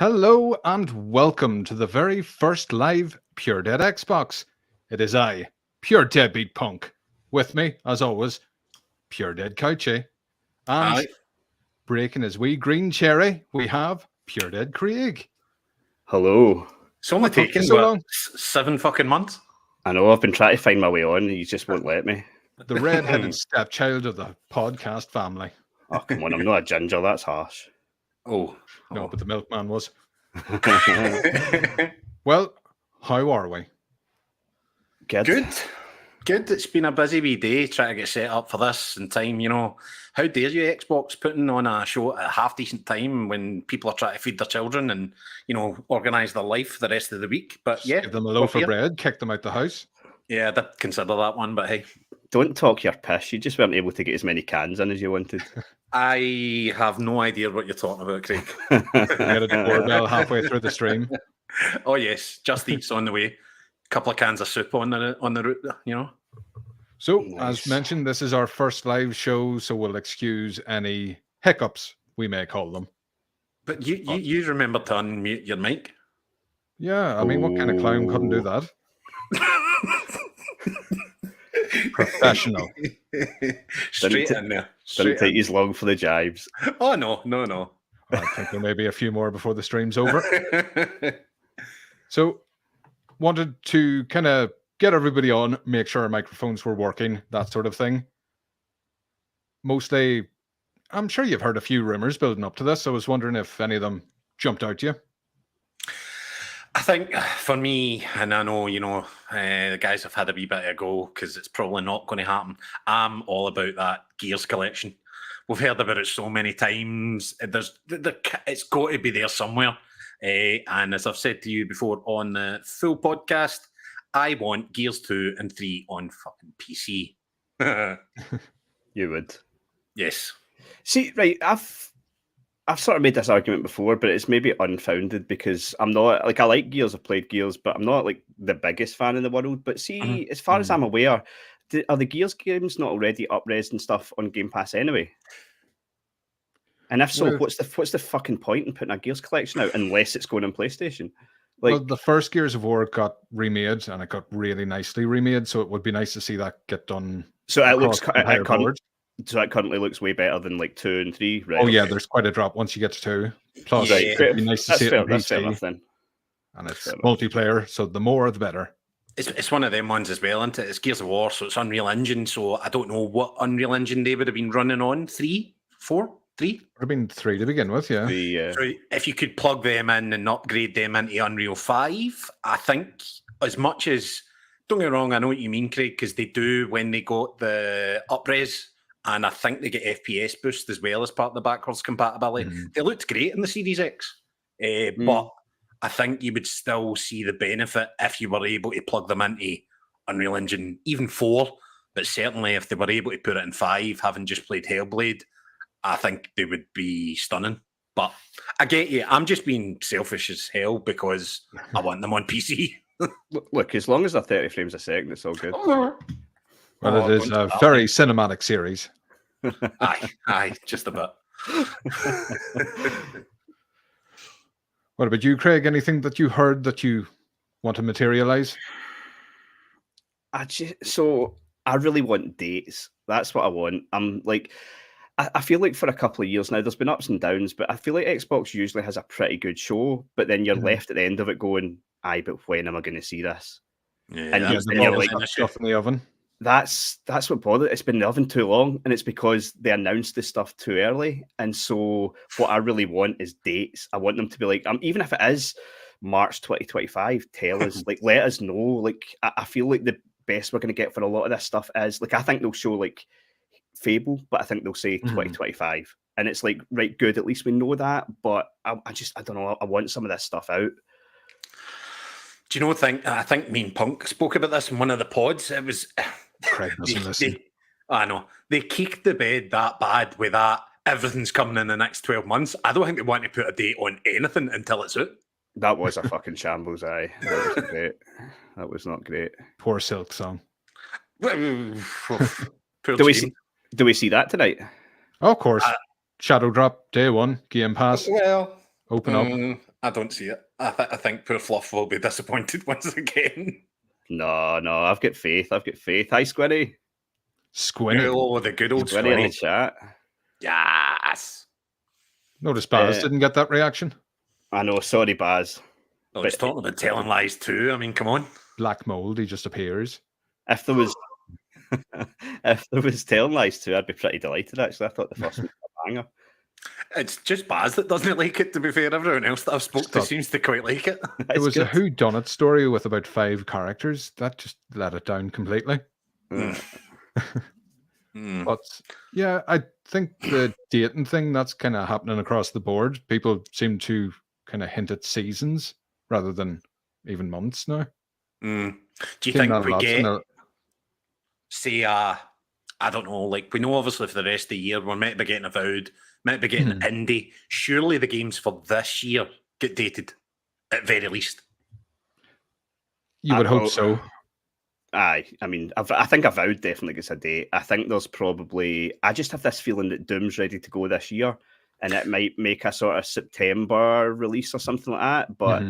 Hello and welcome to the very first live Pure Dead Xbox. It is I, Pure DeadbeatpunK. With me, as always, Pure Dead Couchy. And Aye. breaking his wee green cherry, we have Pure Dead Craig. Hello. It's only What took taken you so long? 7 fucking months. I know, I've been trying to find my way on, and you just won't let me. The red-headed stepchild of the podcast family. Oh, come on, I'm not a ginger, that's harsh. Oh. No, but the milkman was. Well, how are we? Good. Good. It's been a busy wee day trying to get set up for this in time, you know. How dare you, Xbox, putting on a show at a half-decent time when people are trying to feed their children and, you know, organise their life the rest of the week. But yeah. Give them a loaf of bread, kick them out the house. Yeah, I did consider that one, but hey. Don't talk your piss, you just weren't able to get as many cans in as you wanted. I have no idea what you're talking about, Craig. Get a doorbell halfway through the stream. Oh, yes. Just Eat's on the way. Couple of cans of soup on the route, you know. So, Nice. as mentioned, this is our first live show, so we'll excuse any hiccups, we may call them. But you remember to unmute your mic? Yeah, I mean, what kind of clown couldn't do that? Professional. Straight in there. Didn't Straight take in. you long for the jibes. Oh, no. I think there may be a few more before the stream's over. So, wanted to kind of get everybody on, make sure our microphones were working, that sort of thing. Mostly, I'm sure you've heard a few rumors building up to this. So I was wondering if any of them jumped out to you. I think for me, and I know, you know, the guys have had a wee bit of a go because it's probably not going to happen. I'm all about that Gears collection. We've heard about it so many times. It's got to be there somewhere. And as I've said to you before on the full podcast, I want Gears 2 and 3 on fucking PC. You would. Yes. See, right, I've sort of made this argument before, but it's maybe unfounded because I'm not, like, I like Gears, I've played Gears, but I'm not, like, the biggest fan in the world. But see, as far as I'm aware, are the Gears games not already up-res and stuff on Game Pass anyway? And if so, Well, what's the fucking point in putting a Gears collection out unless it's going on PlayStation? Like, well, the first Gears of War got remade, and it got really nicely remade, so it would be nice to see that get done. so it looks, across the entire board. so that currently looks way better than like 2 and 3, right? Oh yeah, there's quite a drop once you get to 2. Plus, Yeah. it'd be nice to see it on That's fair PC, enough then. and it's fair enough. multiplayer, so the more the better. It's one of them ones as well, isn't it? It's Gears of War, so it's Unreal Engine. So I don't know what Unreal Engine they would have been running on. 3, 4, 3. Would have been 3 to begin with, yeah. So if you could plug them in and upgrade them into Unreal 5, I think as much as, don't get me wrong, I know what you mean, Craig, because they do when they got the up-res, and I think they get FPS boost as well as part of the backwards compatibility. They looked great in the Series X, but I think you would still see the benefit if you were able to plug them into Unreal Engine, even 4, but certainly if they were able to put it in 5, having just played Hellblade, I think they would be stunning. But I get you. I'm just being selfish as hell because I want them on PC. Look, as long as they're 30 frames a second, it's all good. Well, it is a very cinematic series. Aye, just a bit. What about you, Craig? Anything that you heard that you want to materialize? So I really want dates. That's what I want. I'm like, I feel like for a couple of years now, there's been ups and downs, but I feel like Xbox usually has a pretty good show, but then you're left at the end of it going, aye, but when am I going to see this? Yeah, And that's you're like, stuff in the oven. That's what bothered. It's been in the oven too long, and it's because they announced this stuff too early. And so, what I really want is dates. I want them to be like, even if it is March 2025, tell us, like, let us know. Like, I feel like the best we're going to get for a lot of this stuff is, like, I think they'll show like Fable, but I think they'll say 2025, and it's like, right, good. At least we know that. But I don't know. I want some of this stuff out. Do you know what I think me and Punk spoke about this in one of the pods? It was Craig doesn't listen. I know. They kicked the bed that bad with that everything's coming in the next 12 months. I don't think they want to put a date on anything until it's out. That was a fucking shambles, aye. That was great. That was not great. Poor Silk Song. Do we see that tonight? Oh, of course. Shadow Drop, day 1, Game Pass. Well, Open up. I don't see it. I think poor Fluff will be disappointed once again. No, I've got faith. Hi, Squinny. Squinny. Oh, the good old Squinny in the Squinny. chat. Yes. Notice Baz didn't get that reaction. I know. Sorry, Baz. Oh, he's talking about telling lies too. I mean, come on. Black mold. He just appears. If there was, telling lies too, I'd be pretty delighted. Actually, I thought the first one was a banger. It's just Baz that doesn't like it, to be fair. Everyone else that I've spoke to seems to quite like it. It was a whodunit story with about 5 characters. That just let it down completely. But yeah, I think the dating thing, that's kind of happening across the board. People seem to kind of hint at seasons rather than even months now. Do you think we get, say, I don't know, like, we know obviously for the rest of the year we're meant to be getting Avowed, meant to be getting Indie. Surely the games for this year get dated at very least. You would hope so. Aye, I mean, I think Avowed definitely gets a date. I think there's probably, I just have this feeling that Doom's ready to go this year, and it might make a sort of September release or something like that. But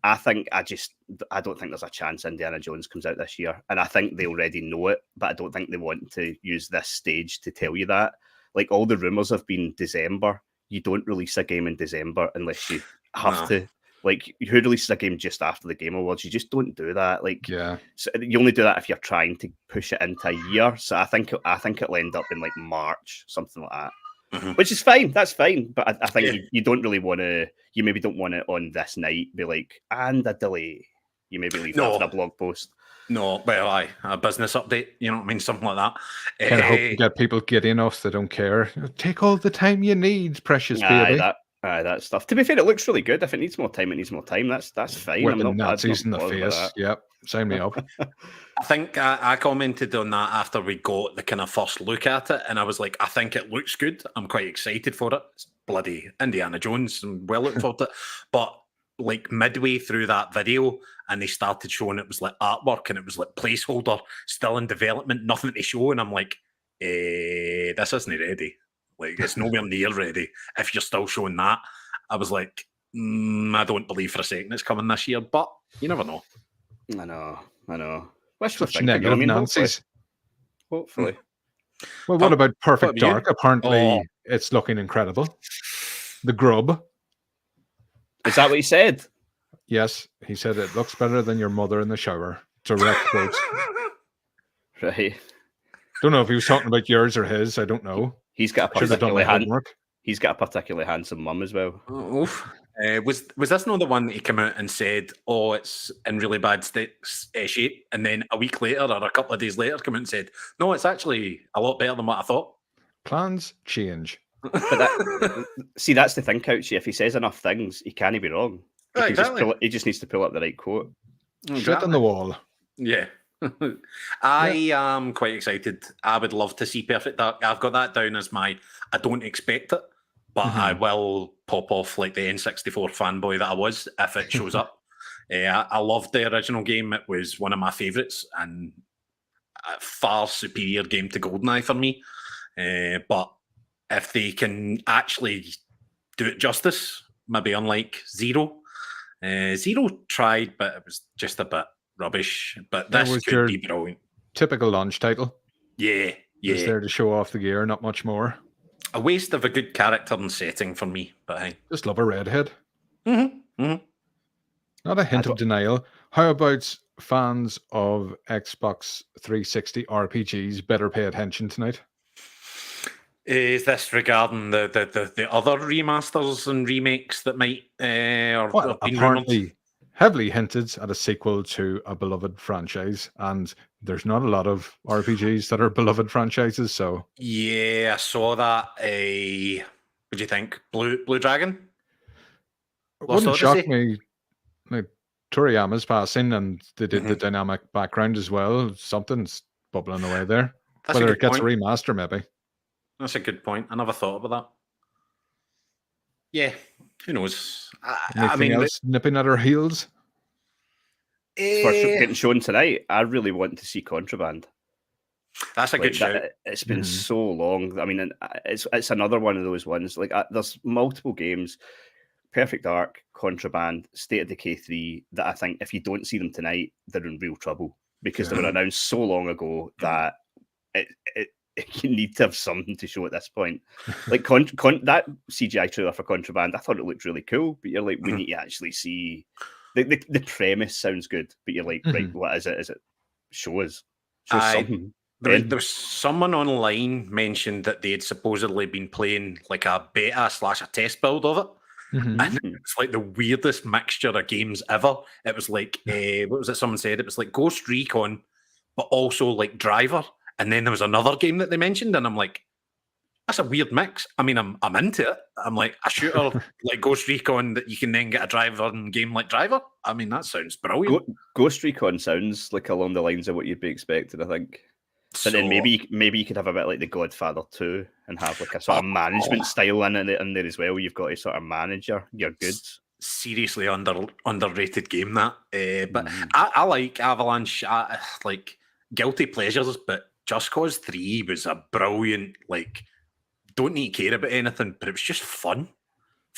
I don't think there's a chance Indiana Jones comes out this year, and I think they already know it, but I don't think they want to use this stage to tell you that. Like, all the rumors have been December. You don't release a game in December unless you have to. Like, who releases a game just after the Game Awards? You just don't do that. Like, so you only do that if you're trying to push it into a year. So I think it'll end up in like March, something like that, which is fine. That's fine. But I think you don't really want to. You maybe don't want it on this night. Be like, and a delay. You maybe leave that for a blog post. No, well, a business update. You know what I mean? Something like that. Kind of hope to get people giddy enough they don't care. Take all the time you need, precious baby. That stuff. To be fair, it looks really good. If it needs more time, it needs more time. That's fine. With the Nazis in the face. Yep, sign me up. I think I commented on that after we got the kind of first look at it, and I was like, I think it looks good. I'm quite excited for it. It's bloody Indiana Jones. I'm well looking forward to it. But like midway through that video, and they started showing it was like artwork, and it was like placeholder, still in development, nothing to show, and I'm like, this isn't ready. Like, it's nowhere near ready. If you're still showing that, I was like, I don't believe for a second it's coming this year, but you never know. I know. Such negative Nancy's. Hopefully. Well, what about Perfect Dark? Apparently, it's looking incredible. The Grub. Is that what he said? Yes, he said it looks better than your mother in the shower. Direct quote. Right. Don't know if he was talking about yours or his. I don't know. He's got a particularly handsome mum as well. Was this not the one that he came out and said, "Oh, it's in really bad shape," and then a week later or a couple of days later, came out and said, "No, it's actually a lot better than what I thought." Plans change. But see, that's the thing, Couchy. If he says enough things, he can't be wrong. He just needs to pull up the right quote. Shit on the wall. Yeah. I am quite excited. I would love to see Perfect Dark. I've got that down as I don't expect it, but I will pop off like the N64 fanboy that I was if it shows up. I loved the original game. It was one of my favourites and a far superior game to GoldenEye for me. But if they can actually do it justice, maybe unlike Zero. Zero tried, but it was just a bit rubbish, but this could be brilliant. Typical launch title. Yeah. Just there to show off the gear, not much more. A waste of a good character and setting for me, but hey. Just love a redhead. Not a hint of denial. How about fans of Xbox 360 RPGs better pay attention tonight? Is this regarding the other remasters and remakes that might apparently heavily hinted at a sequel to a beloved franchise, and there's not a lot of RPGs that are beloved franchises, so... Yeah, I saw that. What do you think? Blue Dragon? It wouldn't shock me. Like, Toriyama's passing, and they did the dynamic background as well. Something's bubbling away there. Whether it gets a remaster, maybe. That's a good point. I never thought about that. Yeah, who knows? Anything else nipping at our heels? For getting shown tonight, I really want to see Contraband. That's a good show. It's been so long. I mean, it's another one of those ones. Like, there's multiple games. Perfect Dark, Contraband, State of Decay 3, that I think if you don't see them tonight, they're in real trouble because they were announced so long ago that you need to have something to show at this point. Like that CGI trailer for Contraband, I thought it looked really cool, but you're like, we need to actually see. The premise sounds good, but you're like, right, what is it? Is it show us something? There was someone online mentioned that they had supposedly been playing like a beta / a test build of it. And it's like the weirdest mixture of games ever. It was like, what was it someone said? It was like Ghost Recon, but also like Driver. And then there was another game that they mentioned, and I'm like, that's a weird mix. I mean, I'm into it. I'm like a shooter like Ghost Recon that you can then get a driver in game like Driver. I mean, that sounds brilliant. Ghost Recon sounds like along the lines of what you'd be expecting, I think. But then maybe you could have a bit like the Godfather 2 and have like a sort of management style in there as well. You've got to sort of manage your goods. Seriously underrated game that. But I like Avalanche. I like guilty pleasures, but Just Cause 3 was a brilliant, like, don't need to care about anything, but it was just fun.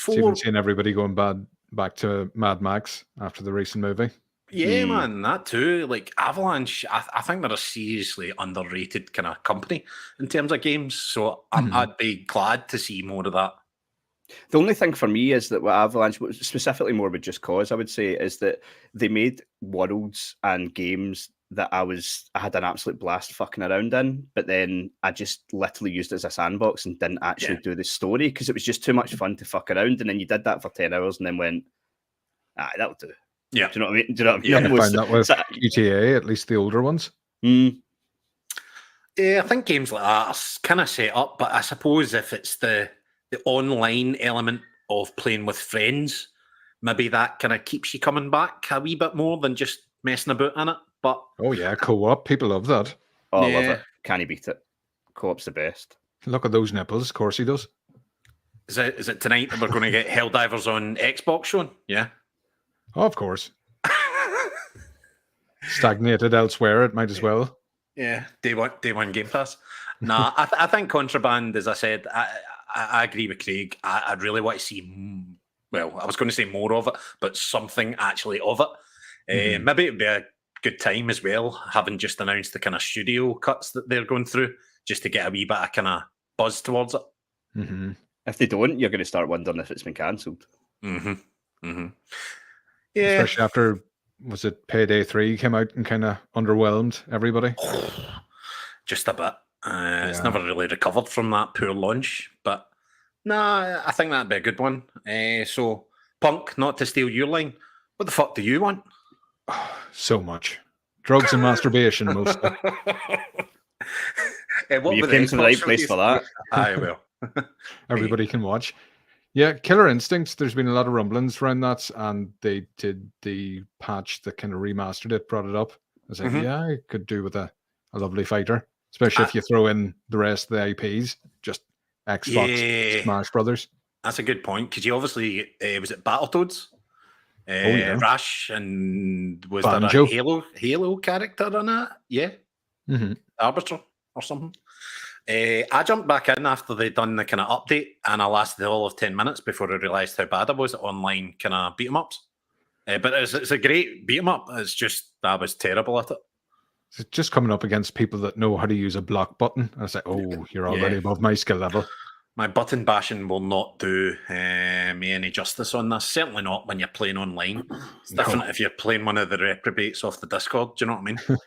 Even seeing everybody going back to Mad Max after the recent movie. Yeah, man, that too. Like Avalanche, I think they're a seriously underrated kind of company in terms of games. So I'd be glad to see more of that. The only thing for me is that with Avalanche, specifically more with Just Cause, I would say, is that they made worlds and games that I had an absolute blast fucking around in, but then I just literally used it as a sandbox and didn't actually do the story because it was just too much fun to fuck around. And then you did that for 10 hours and then went, that'll do. Yeah. Do you know what I mean? Do you know what I mean? Yeah, I find that with GTA, at least the older ones. Yeah, I think games like that are kind of set up, but I suppose if it's the online element of playing with friends, maybe that kind of keeps you coming back a wee bit more than just messing about in it. But oh yeah, co-op, people love that. Oh, I love it. Can't you beat it? Co-op's the best. Look at those nipples. Of course he does. Is it tonight that we're going to get Helldivers on Xbox shown? Yeah. Oh, of course. Stagnated elsewhere, it might as well. Yeah, day one Game Pass. Nah, I think Contraband, as I said, I agree with Craig. I really want to see, well, I was going to say more of it, but something actually of it. Maybe it'd be a good time as well, having just announced the kind of studio cuts that they're going through, just to get a wee bit of kind of buzz towards it. If they don't, you're going to start wondering if it's been cancelled. Yeah. Especially after, was it Payday 3 came out and kind of underwhelmed everybody? Just a bit. It's never really recovered from that poor launch, but nah, I think that'd be a good one. So, Punk, not to steal your line, what the fuck do you want? So much. Drugs and masturbation, mostly. You came to the right place for that. I will. Everybody can watch. Yeah, Killer Instinct, there's been a lot of rumblings around that, and they did the patch that kind of remastered it, brought it up. I was like, yeah, I could do with a lovely fighter, especially if you throw in the rest of the IPs, just Xbox, Smash Brothers. That's a good point, because you obviously, was it Battletoads? Rash, and was Banjo. there a Halo character in it? Yeah. Arbiter or something. I jumped back in after they'd done the kind of update, and I lasted all of 10 minutes before I realised how bad I was at online kind of beat 'em ups. But it's a great beat 'em up. It's just I was terrible at it. It's just coming up against people that know how to use a block button. I was like, oh, you're already above my skill level. My button bashing will not do me any justice on this. Certainly not when you're playing online. It's different if you're playing one of the reprobates off the Discord. Do you know what I mean?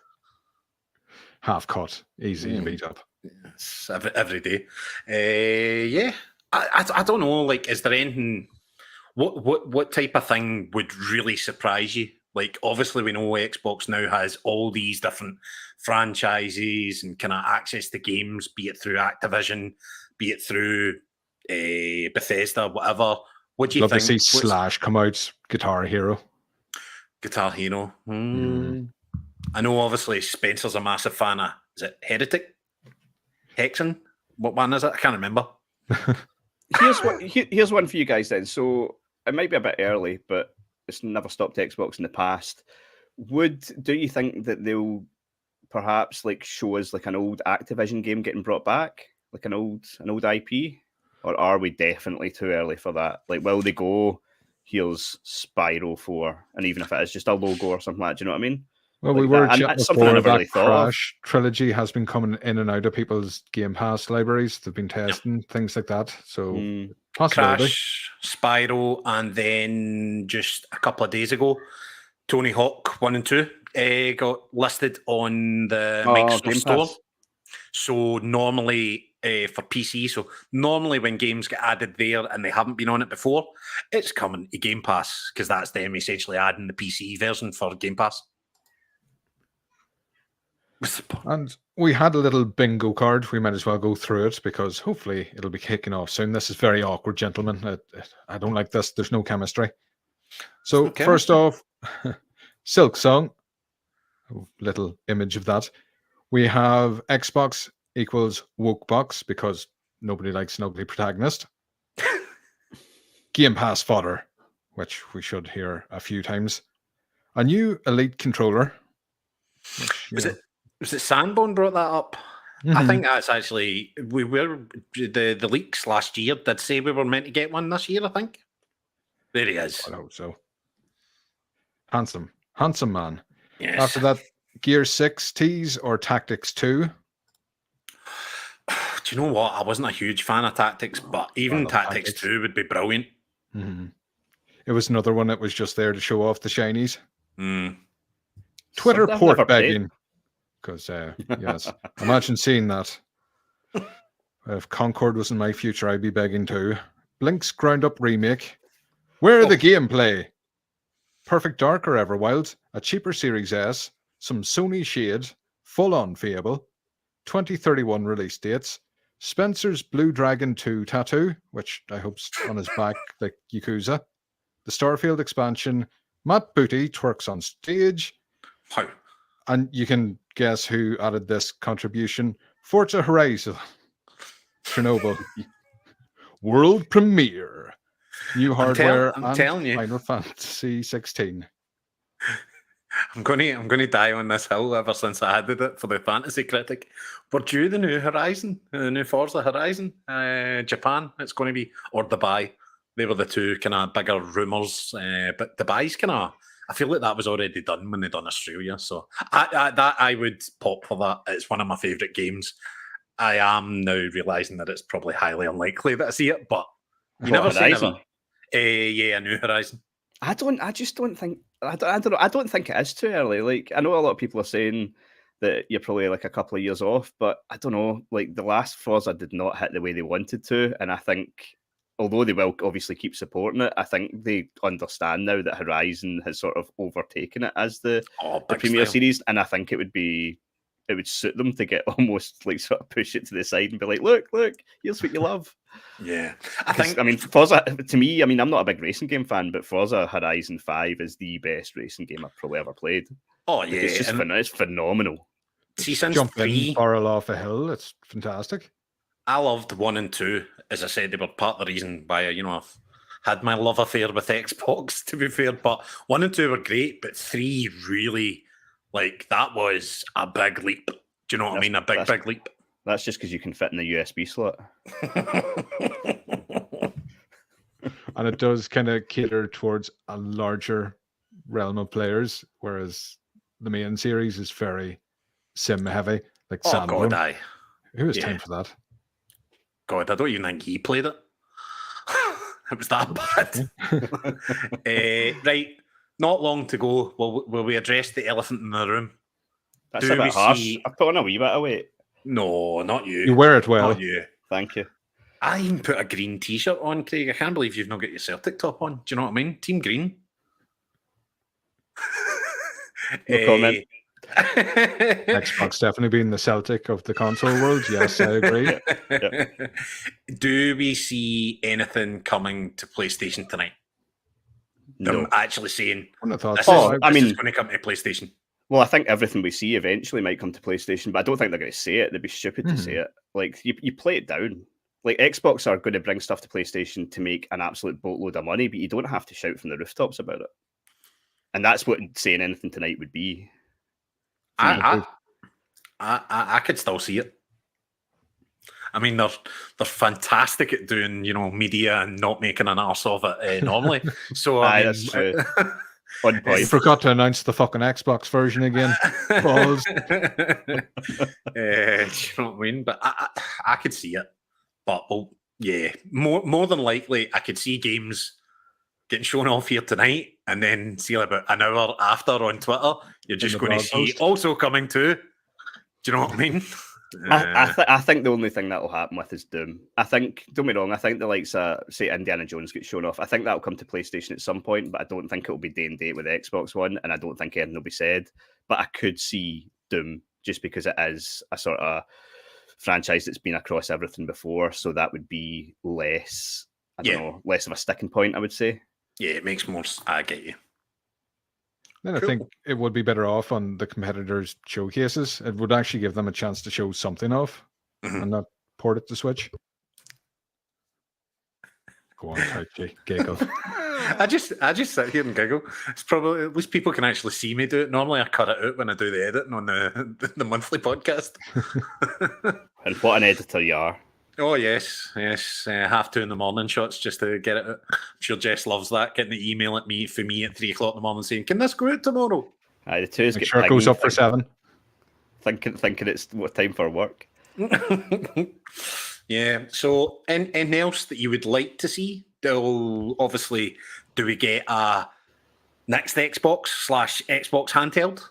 Half cut, easy to beat up. It's every day. Yeah, I don't know. Like, is there anything? What type of thing would really surprise you? Like, obviously, we know Xbox now has all these different franchises and kind of access to games, be it through Activision, be it through Bethesda, whatever. What do you think? Love to see Slash come out, Guitar Hero. Guitar Hero. I know, obviously, Spencer's a massive fan of, is it Heretic? Hexen? What one is it? I can't remember. Here's one for you guys then. So it might be a bit early, but it's never stopped Xbox in the past. Do you think that they'll perhaps like show us like an old Activision game getting brought back, like an old IP, or are we definitely too early for that? Like, will they go here's Spyro 4, and even if it is just a logo or something like that, do you know what I mean? Well, Like we were that. And chatting it's something I before never that really thought of. Crash trilogy has been coming in and out of people's Game Pass libraries. They've been testing things like that. So possibility. Crash, Spyro, and then just a couple of days ago, Tony Hawk 1 and 2 got listed on the Microsoft Game Store. Pass. So normally for PC, so normally when games get added there and they haven't been on it before, it's coming to Game Pass because that's them essentially adding the PC version for Game Pass. And we had a little bingo card. We might as well go through it because hopefully it'll be kicking off soon. This is very awkward, gentlemen. I don't like this. There's no chemistry. So first off, Silk Song. Little image of that. We have Xbox equals Wokebox because nobody likes an ugly protagonist. Game Pass fodder, which we should hear a few times. A new Elite controller. Which, was it Sandbone brought that up? I think that's actually the leaks last year did say we were meant to get one this year. I think there he is. I hope so. Handsome man. Yes. After that, Gear 6 tease or Tactics 2. Do you know what? I wasn't a huge fan of Tactics, but even Tactics 2 would be brilliant. It was another one that was just there to show off the shinies. Twitter Something I've port never played. begging. Because, yes, imagine seeing that. If Concord was in my future, I'd be begging too. Blink's ground up remake. Where the gameplay? Perfect Dark or Everwild, a cheaper Series S, some Sony Shade, full-on Fable, 2031 release dates, Spencer's Blue Dragon 2 tattoo, which I hope's on his back like Yakuza, the Starfield expansion, Matt Booty twerks on stage, How? and you can guess who added this contribution, Forza Horizon, Chernobyl, world premiere. New hardware and telling you. Final Fantasy 16. I'm gonna die on this hill ever since I added it for the Fantasy Critic. We're due the new Horizon, the new Forza Horizon, Japan. It's going to be, or Dubai. They were the two kind of bigger rumours, but Dubai's kind of. I feel like that was already done when they done Australia. So I would pop for that. It's one of my favourite games. I am now realising that it's probably highly unlikely that I see it, but you never say never. Yeah, a new Horizon. I just don't think. I don't know. I don't think it is too early. Like, I know a lot of people are saying that you're probably like a couple of years off, but I don't know. Like, the last Forza did not hit the way they wanted to, and I think, although they will obviously keep supporting it, I think they understand now that Horizon has sort of overtaken it as the premier series, and I think it would suit them to get almost like sort of push it to the side and be like, look, here's what you love. Yeah. I mean, Forza, to me, I mean, I'm not a big racing game fan, but Forza Horizon 5 is the best racing game I've probably ever played. Oh, yeah. It's just it's phenomenal. See, since Jump 3, in, barrel off a hill. It's fantastic. I loved 1 and 2. As I said, they were part of the reason why, I've had my love affair with Xbox, to be fair. But 1 and 2 were great, but 3 really, like, that was a big leap. Do you know what I mean? A big leap. That's just because you can fit in the USB slot. And it does kind of cater towards a larger realm of players, whereas the main series is very sim heavy, like Sandbone. God, Who has time for that? God, I don't even think he played it. It was that bad. Right, not long to go. Will we address the elephant in the room? That's a bit harsh. I've put on a wee bit of weight. No, not you. You wear it well. Not you. Thank you. I even put a green t-shirt on, Craig. I can't believe you've not got your Celtic top on. Do you know what I mean? Team Green. No comment. Xbox definitely being the Celtic of the console world. Yes, I agree. Yep. Do we see anything coming to PlayStation tonight? No. I'm actually saying I thought this so. is going to come to PlayStation. Well, I think everything we see eventually might come to PlayStation, but I don't think they're going to say it. They'd be stupid to say it. Like, you play it down. Like, Xbox are going to bring stuff to PlayStation to make an absolute boatload of money, but you don't have to shout from the rooftops about it. And that's what saying anything tonight would be. I could still see it. I mean, they're fantastic at doing, media and not making an arse of it normally. So I mean, that's true. On You point. forgot to announce the fucking Xbox version again. Balls. Do you know what I mean? But I could see it. But yeah, more than likely, I could see games getting shown off here tonight, and then see about an hour after on Twitter, you're just going to see also coming too. Do you know what I mean? I think the only thing that will happen with is Doom. I think, don't be wrong, I think the likes of, say, Indiana Jones gets shown off. I think that'll come to PlayStation at some point, but I don't think it'll be day and date with the Xbox One, and I don't think anything will be said. But I could see Doom just because it is a sort of franchise that's been across everything before, so that would be less, I don't know, less of a sticking point, I would say. Yeah, it makes more. I get you. Then I think it would be better off on the competitors' showcases. It would actually give them a chance to show something off and not port it to Switch. Go on, Couchy, giggle. I just sit here and giggle. It's probably, at least people can actually see me do it. Normally, I cut it out when I do the editing on the monthly podcast. And what an editor you are. Oh, yes. 2:30 in the morning shots just to get it out. I'm sure Jess loves that, getting the email at me 3 o'clock in the morning saying, can this go out tomorrow? Aye, the twos Make sure it goes up for 7. Thinking it's what time for work. Yeah, so anything else that you would like to see? Obviously, do we get a next Xbox/Xbox handheld?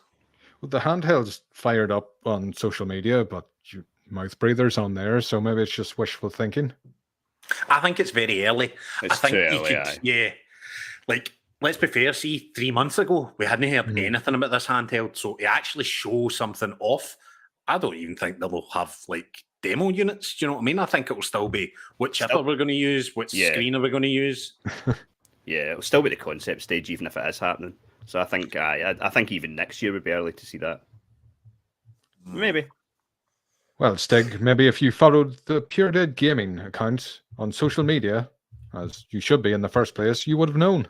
Well, the handheld's fired up on social media, but mouth breathers on there, so maybe it's just wishful thinking. I think it's very early. It's I think too you early, could, aye. yeah. Like, let's be fair, see, 3 months ago, we hadn't heard anything about this handheld, so to actually show something off, I don't even think they'll have, like, demo units. Do you know what I mean? I think it will still be which chip are we going to use, which screen are we going to use. Yeah, it'll still be the concept stage, even if it is happening. So I think I think even next year would be early to see that. Maybe. Well, Stig, maybe if you followed the Pure Dead Gaming account on social media, as you should be in the first place, you would have known.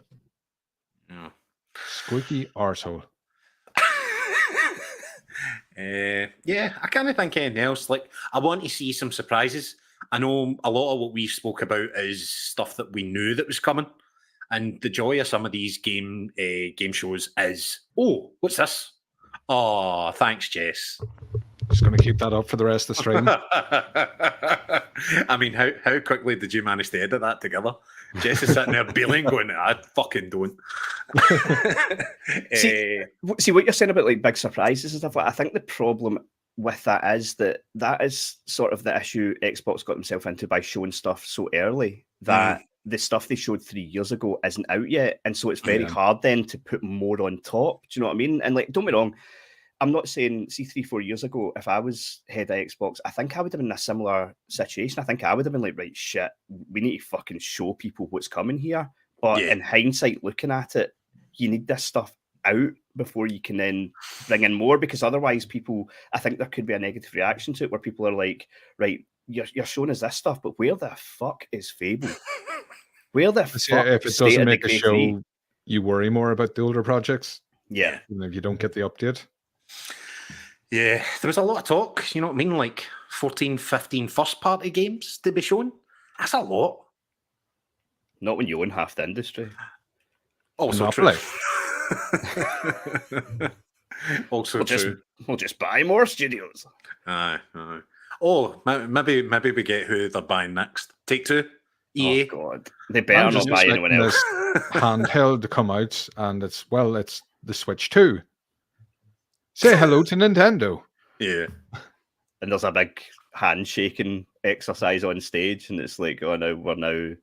Yeah. Squeaky arsehole. Yeah, I kind of think anything else. Like, I want to see some surprises. I know a lot of what we spoke about is stuff that we knew that was coming, and the joy of some of these game shows is, oh, what's this? Oh, thanks, Jess. Just going to keep that up for the rest of the stream. I mean, how quickly did you manage to edit that together? Jess is sitting there beeling, going, I fucking don't. See what you're saying about like big surprises and stuff like that. I think the problem with that is sort of the issue Xbox got themselves into by showing stuff so early that the stuff they showed 3 years ago isn't out yet. And so it's very hard then to put more on top. Do you know what I mean? And like, don't be wrong, I'm not saying, see, 3-4 years ago, if I was head of Xbox, I think I would have been in a similar situation. I think I would have been like, right, shit, we need to fucking show people what's coming here. But in hindsight, looking at it, you need this stuff out before you can then bring in more, because otherwise I think there could be a negative reaction to it where people are like, right, you're showing us this stuff, but where the fuck is Fable? Where the fuck if it doesn't make a show, you worry more about the older projects. Yeah. If you don't get the update. Yeah, there was a lot of talk, you know what I mean? Like 14, 15 first-party games to be shown. That's a lot. Not when you own half the industry. Also true. Also true. We'll just buy more studios. Aye. Oh, maybe we get who they're buying next. Take-Two? EA? Oh, God. They better not buy anyone else. Handheld to come out, and it's the Switch 2. Say hello to Nintendo. Yeah. And there's a big handshaking exercise on stage, and it's like, oh, no, we're now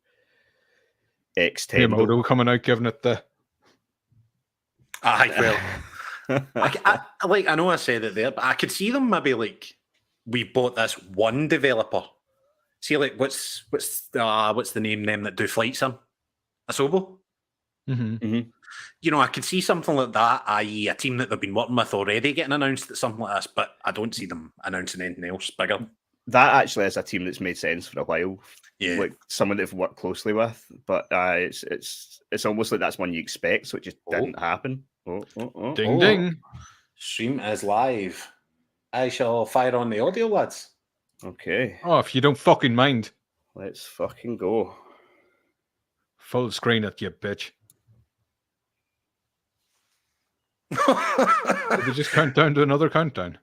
X10. Miyamoto coming out giving it the... Well, I know I said it there, but I could see them maybe like, we bought this one developer. See, like, what's the name them that do Flight Sim? Asobo? Mm-hmm. You know, I could see something like that, i.e. a team that they've been working with already getting announced at something like this, but I don't see them announcing anything else bigger. That actually is a team that's made sense for a while. Yeah. Like someone they've worked closely with, but it's almost like that's one you expect, so it just didn't happen. Ding, ding. Stream is live. I shall fire on the audio, lads. Okay. Oh, if you don't fucking mind. Let's fucking go. Full screen it, you bitch. Did they just count down to another countdown?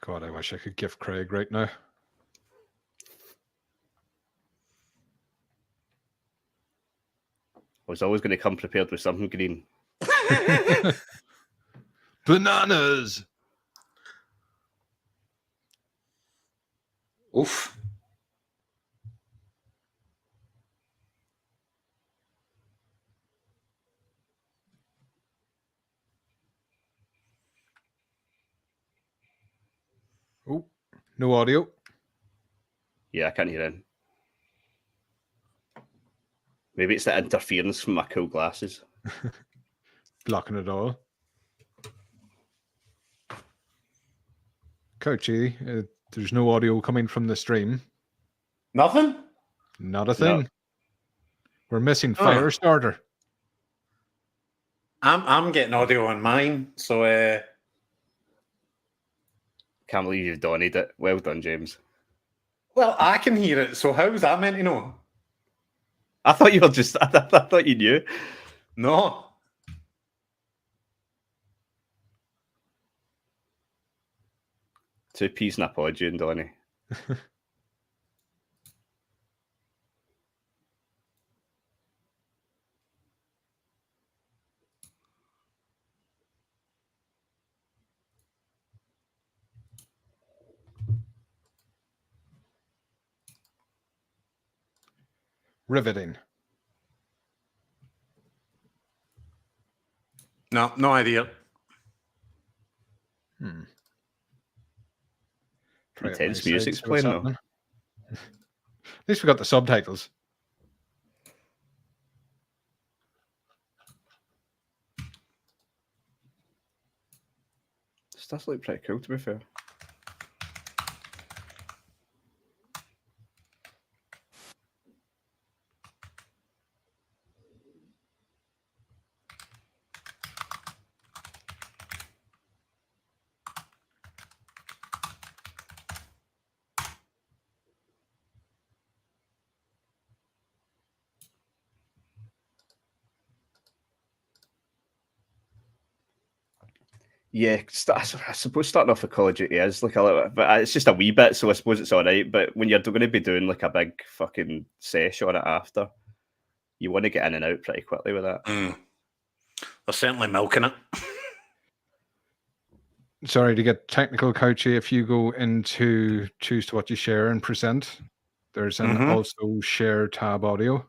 God, I wish I could gift Craig right now. I was always going to come prepared with something green. Bananas! Oof. Oh, no audio. Yeah, I can't hear him. Maybe it's the interference from my cool glasses. Blocking it all. Couchy, there's no audio coming from the stream. Nothing? Not a thing. No. We're missing Oh. Firestarter. I'm getting audio on mine, so Can't believe you've donnied it. Well done, James. well, I can hear it, so how's that meant to know? I thought you were just. I thought you knew. No. Two peas in a pod, you and Donny. Riveting. No idea. Try it Intense my music's side, see what's playing, though. happening. At least we got the subtitles. This does look pretty cool, to be fair. Yeah, I suppose starting off with Call of Duty is like a little bit, but it's just a wee bit, so I suppose it's all right. But when you're going to be doing like a big fucking sesh on it after, you want to get in and out pretty quickly with that. They're certainly milking it. Sorry to get technical, Couchy. If you go into choose to what you share and present, there's an also share tab audio.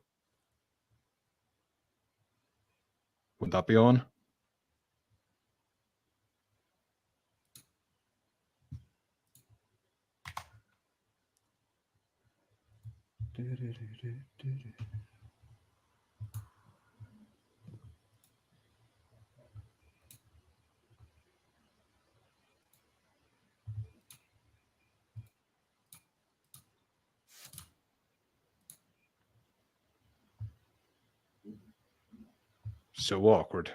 Would that be on? So awkward.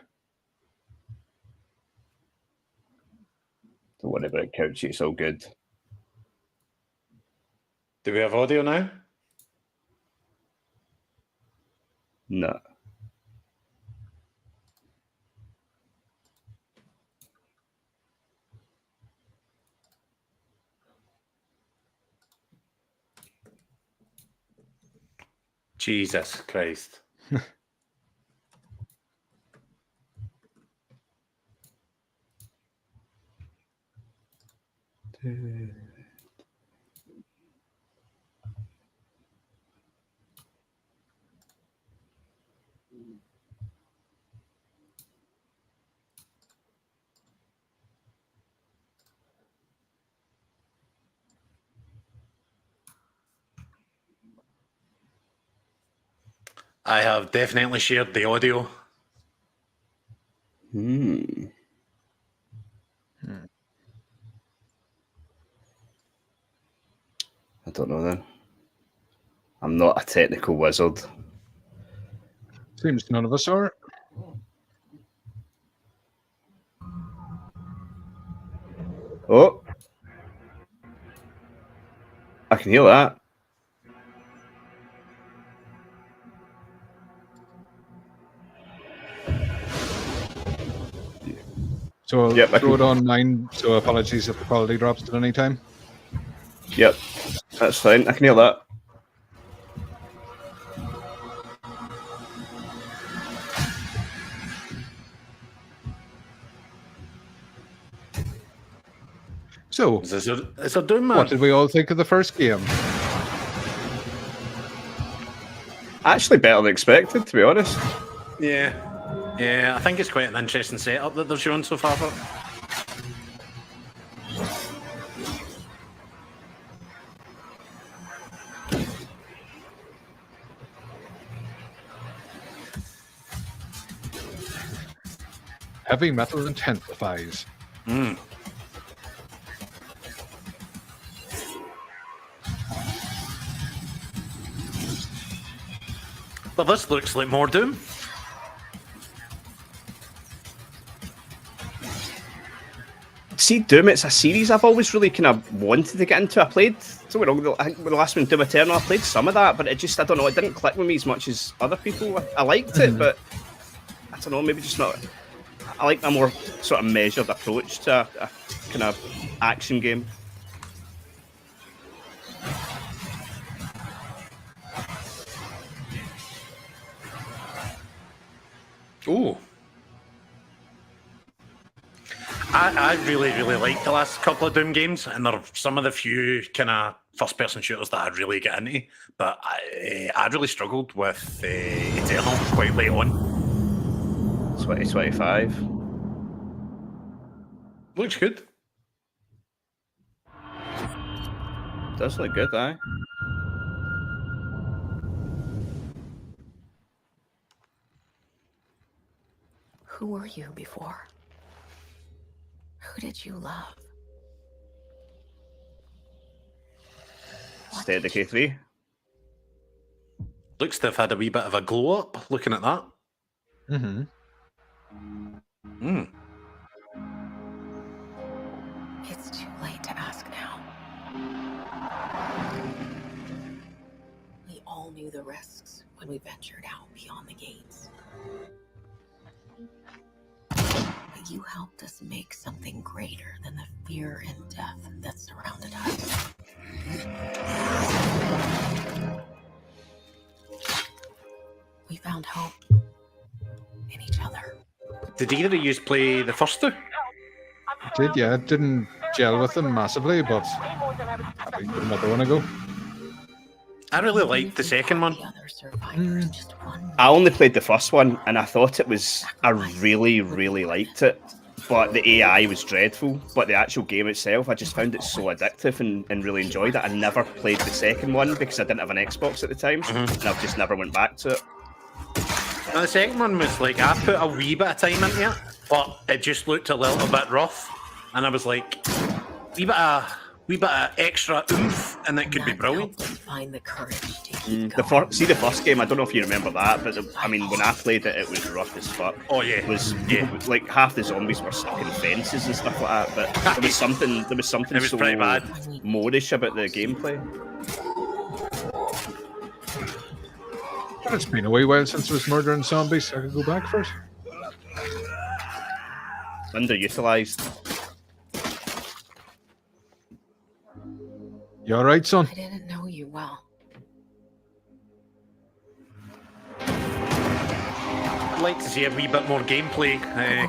Don't worry about it, Couchy, it's all good. Do we have audio now? No. Jesus Christ. I have definitely shared the audio. I don't know then. I'm not a technical wizard. Seems none of us are. Oh. I can hear that. So I'll Yep, throw it on mine, so apologies if the quality drops at any time. Yep, that's fine. I can hear that. So, Is there Doom, man? what did we all think of the first game? Actually better than expected, to be honest. Yeah. Yeah, I think it's quite an interesting setup that they're showing so far. Heavy metal intensifies. Well, this looks like more Doom. See, Doom, it's a series I've always really kind of wanted to get into. I played, so I think the last one, Doom Eternal, I played some of that, but it just, I don't know, it didn't click with me as much as other people. I liked it, but I don't know, maybe just not. I like a more sort of measured approach to a kind of action game. Ooh. I really, really like the last couple of Doom games, and they're some of the few kind of first-person shooters that I'd really get into. But I really struggled with Eternal quite late on. 2025. Looks good. Does look good, aye. Who were you before? Who did you love? State of Decay 3. Looks to have had a wee bit of a glow up looking at that. Mm-hmm. It's too late to ask now. We all knew the risks when we ventured out beyond the gates. But you helped us make something greater than the fear and death that surrounded us. We found hope in each other. Did either of you play the first two? Did, yeah. It didn't gel with them massively, but happy to give another one a go. I really liked the second one. The other survivors just one I only played the first one, and I thought it was, I really, really liked it. But the AI was dreadful. But the actual game itself, I just found it so addictive and really enjoyed it. I never played the second one because I didn't have an Xbox at the time, and I've just never went back to it. Now, the second one was like, I put a wee bit of time into it, but it just looked a little bit rough. And I was like, wee bit of extra oomph, and it could be brilliant. Find the courage to keep The going. first game, I don't know if you remember that, but I mean, when I played it, it was rough as fuck. Oh yeah, It was yeah. like half the zombies were stuck in fences and stuff like that. But there was something It was so pretty bad. modish about the gameplay. It's been a wee while since I was murdering zombies. I could go back for it. Underutilized. You alright, son? I didn't know you well. I'd like to see a wee bit more gameplay,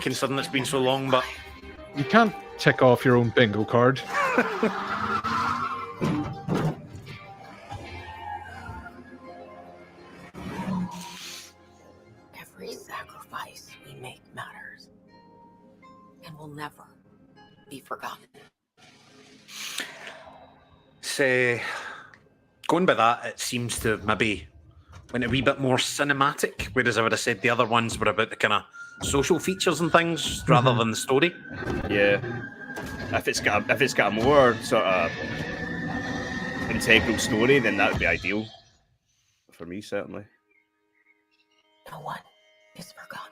considering it's been so long, but You can't tick off your own bingo card. Every sacrifice we make matters and will never be forgotten. so going by that, it seems to have maybe went a wee bit more cinematic, whereas I would have said the other ones were about the kind of social features and things rather than the story. Yeah. If it's got a more sort of integral story, then that would be ideal for me, certainly. No one is forgotten.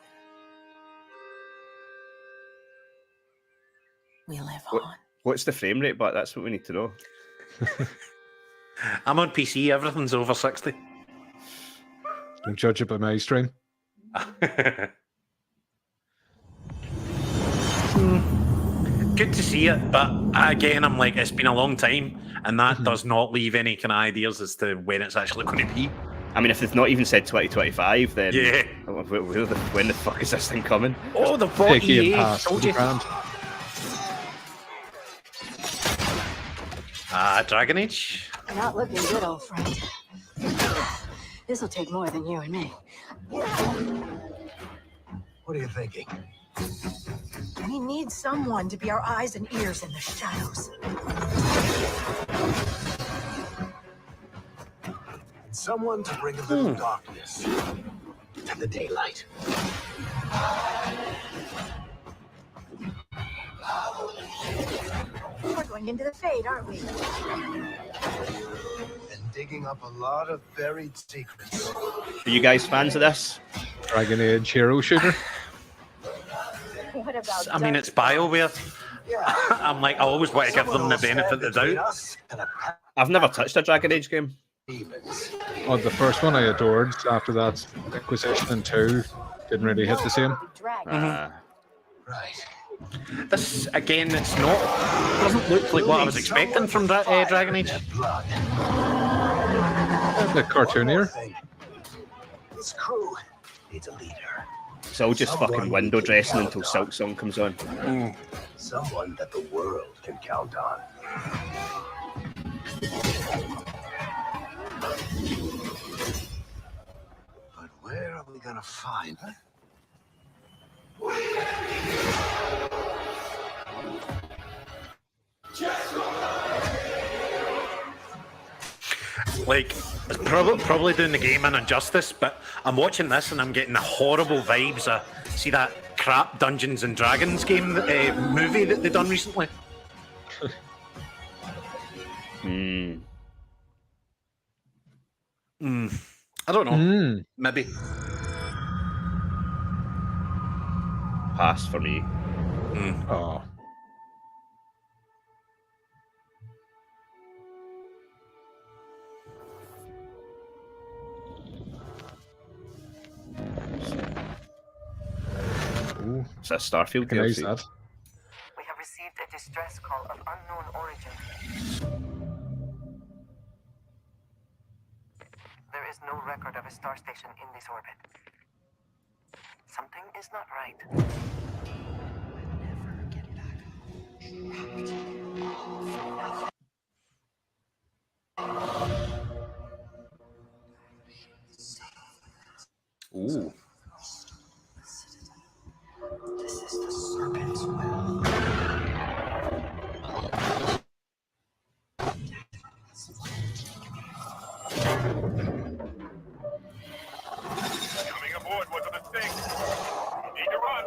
We live on. What's the frame rate? But that's what we need to know. I'm on PC. Everything's over 60. Don't judge it by my stream. Good to see it, but again, I'm like, it's been a long time, and that does not leave any kind of ideas as to when it's actually going to be. I mean, if they've not even said 2025, then Yeah. When the fuck is this thing coming? Oh, the bought Take Ian EA. past Told you. Dragon Age. Not looking good, old friend. This'll take more than you and me. What are you thinking? We need someone to be our eyes and ears in the shadows. And someone to bring a little darkness to the daylight. We're going into the fade, aren't we? And digging up a lot of buried secrets. Are you guys fans of this? Dragon Age hero shooter. What about I mean, it's BioWare. Yeah. I'm like, I always want to give them the benefit of the Between doubt. us and a pack I've never touched a Dragon Age game. of demons. Oh, the first one I adored. After that, Inquisition and 2 didn't really hit the same. Dragon. Right. This again, it's not. Doesn't look like what I was expecting from Dragon Age. Their blood. The cartoonier. Thing. This crew needs a leader. It's all just fucking window dressing until Silk Song comes on. Someone that the world can count on. But where are we gonna find her? Like, it's probably doing the game an injustice, but I'm watching this and I'm getting the horrible vibes of, see that crap Dungeons and Dragons game, movie that they done recently? I don't know. Maybe. Pass for me. Oh. Ooh, Is that Starfield recognize DLC? that. We have received a distress call of unknown origin. There is no record of a star station in this orbit. Something is not right. Ooh. This is the serpent's will. Coming aboard was a mistake. Need to run.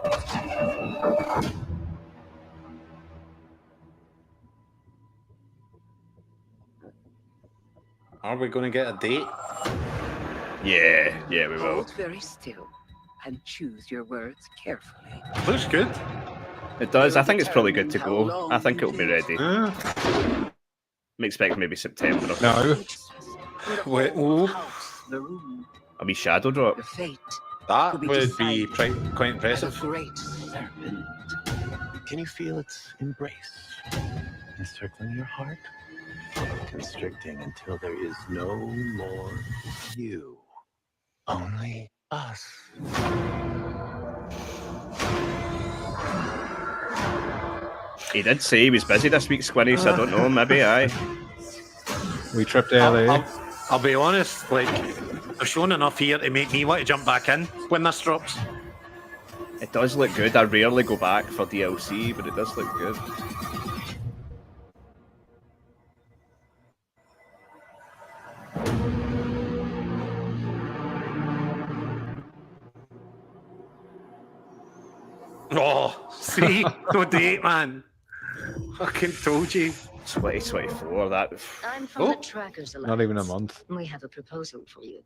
Are we going to get a date? Yeah, we will. Hold very still and choose your words carefully. Looks good. It does. I think it's probably good to go. I think it'll be ready. I'm expecting maybe September. No. Wait, ooh. The room, A wee shadow drop. the fate, That To be would be decided. quite and impressive. the great serpent. Can you feel its embrace encircling your heart? Constricting until there is no more you. Only us. He did say he was busy this week, Squinny, so I don't know. Maybe, aye. We tripped to LA. I'll be honest, like, I've shown enough here to make me want to jump back in when this drops. It does look good. I rarely go back for DLC, but it does look good. Oh, see? No date, man. Fucking told you. 2024. That. I'm from the Trackers Alliance. Not even a month. We have a proposal for you.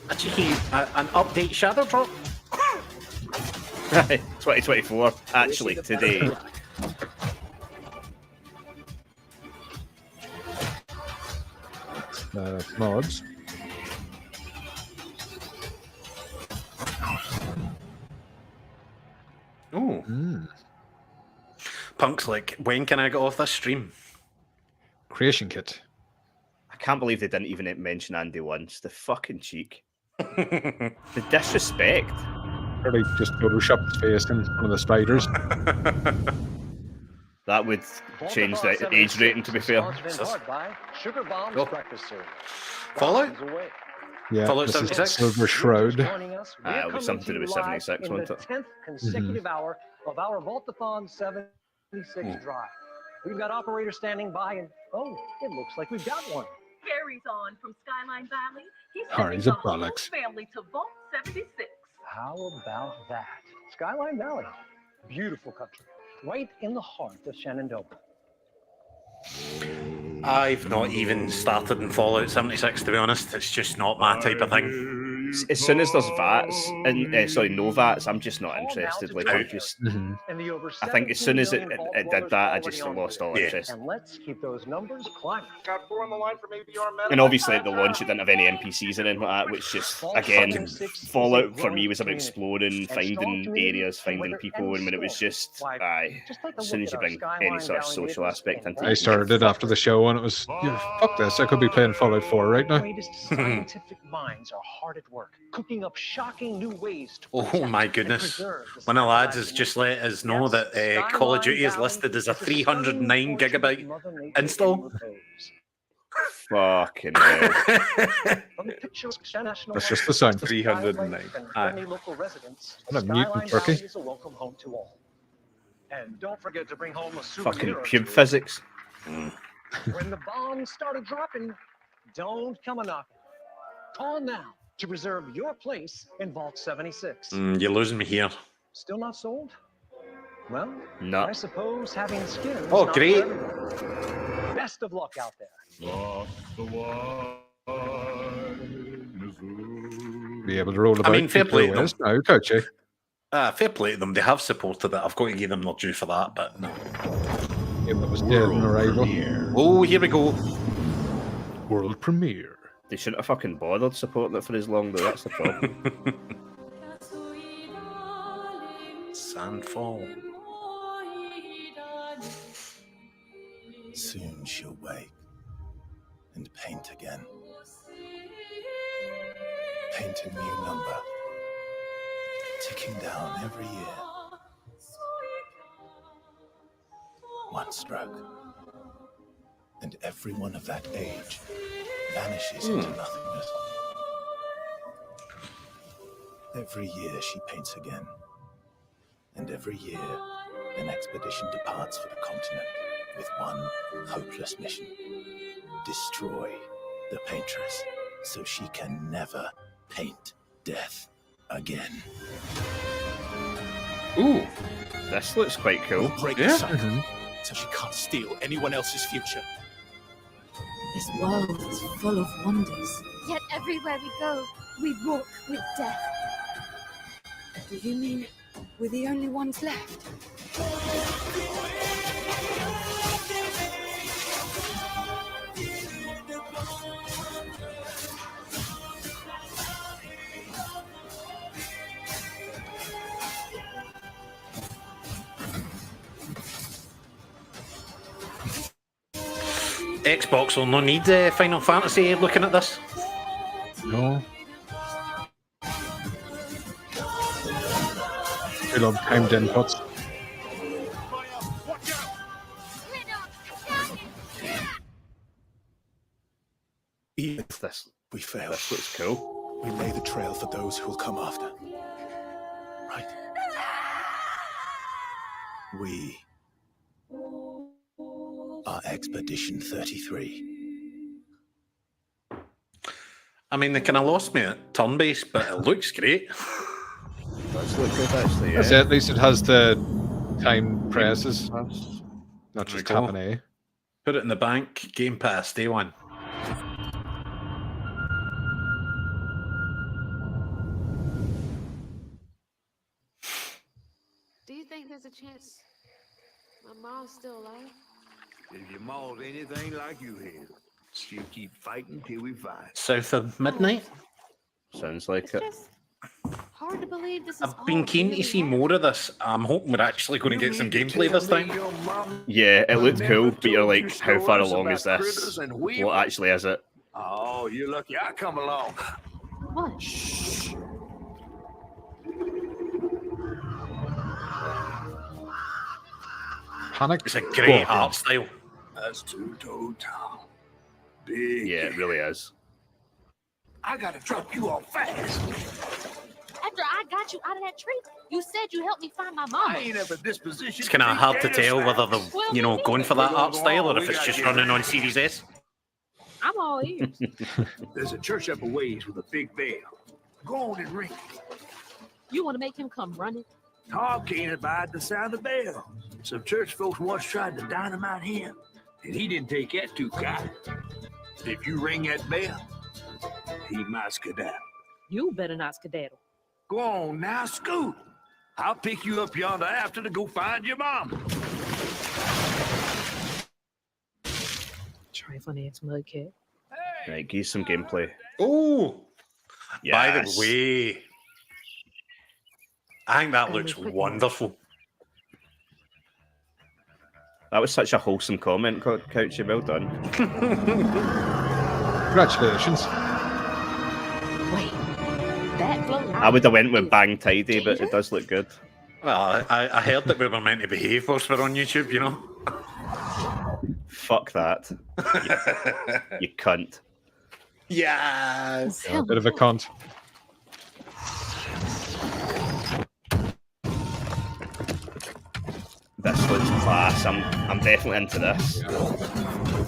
Actually, an update shadow drop. 2024. Actually, today. Mods. Oh. Punk's like, when can I get off this stream? Creation kit. I can't believe they didn't even mention Andy once. The fucking cheek. The disrespect. Or they just Photoshop his face in one of the spiders. That would change the age rating, to be fair. Fallout? Yeah, Fallout this is 76? Silver Shroud. It was something to do with 76, wasn't it? 10th consecutive hour of our Vault-a-thon 76 drive. We've got operators standing by, and it looks like we've got one. Carries on from Skyline Valley. He's Harry's sending a the whole bollocks. family to Vault 76. How about that? Skyline Valley, beautiful country, right in the heart of Shenandoah. I've not even started in Fallout 76, to be honest. It's just not my type of thing. As soon as there's VATs, and no VATs, I'm just not interested. Like, I think as soon as it did that, I just lost all interest. And let's keep those numbers climbing. Got 4 on the line for maybe your And obviously at the launch, it didn't have any NPCs or anything like that, which just, again, Fallout for me was about exploring, finding areas, finding people, and when it was just, as soon as you bring any sort of social aspect into it. I started it after the show and it was, fuck this, I could be playing Fallout 4 right now. Scientific minds are hard at work, cooking up shocking new ways to Oh my goodness. One of the lads has just let us know that Call of Duty is listed as a 309 gigabyte install. Fucking hell. That's just the sound. 309. What a mutant turkey. And don't forget to bring home a Fucking pube physics. When the bombs started dropping, don't come a knocking. Call now to reserve your place in Vault 76. You're losing me here. Still not sold? Well, no. I suppose having skin. Oh, great. Best of luck out there. Be able to roll about. I mean, fair play to them. Now, Couchy. Fair play to them. They have supported it. I've got to give them their due for that, but no. Game that was dead on arrival. Oh, here we go. World premiere. They shouldn't have fucking bothered supporting it for as long, though. That's the problem. Sandfall. Soon she'll wake and paint again. Paint a new number, ticking down every year. One stroke, and everyone of that age vanishes into nothingness. Every year she paints again, and every year an expedition departs for the continent with one hopeless mission: destroy the paintress so she can never paint death again. Ooh, this looks quite cool. We'll break the cycle so she can't steal anyone else's future. This world is full of wonders. Yet everywhere we go, we walk with death. Do you mean we're the only ones left? Xbox will no need Final Fantasy looking at this. No. I love timed inputs. Even if we fail, This looks cool. we lay the trail for those who will come after. Right? We are Expedition 33. I mean, they kind of lost me at turn-based, but it looks great. That's look good, actually. That's it. At least it has the time presses, not just tapping A. Put it in the bank. Game Pass, day one. Do you think there's a chance my mom's still alive? If your mom's anything like you here, she'll keep fighting till we find. South of midnight. Sounds like it. Hard to believe this is I've been keen to see more of this. I'm hoping we're actually going to get some gameplay this time. Yeah, it looked cool, but you're like, how far along is this? What actually is it? Oh, you're lucky I come along. What? Shh. Panic. It's a great art style. That's two-toe Tom. Big. Yeah, it really is. I gotta drop you off fast. After I got you out of that tree, you said you helped me find my mom. I ain't ever disposition. It's kind of hard to tell whether they're, going for that art style or if it's just running on Series S. I'm all ears. There's a church up a ways with a big bell. Go on and ring. You want to make him come running? Tom can't abide the sound of the bell. Some church folks once tried to dynamite him, and he didn't take that too kind. If you ring that bell, he might skedaddle. You better not skedaddle. Go on now, scoot. I'll pick you up yonder after to go find your mom. Trifling ass mudcat. Right, give some gameplay. Oh, yes. By the way, I think that looks wonderful. That was such a wholesome comment, Couchy. Well done. Congratulations. Wait, that blow. I would have went with Bang Tidy, but it does look good. Well, I heard that we were meant to behave whilst we're on YouTube, you know? Fuck that. You cunt. Yes. Yeah, a bit of a cunt. This looks class. I'm definitely into this.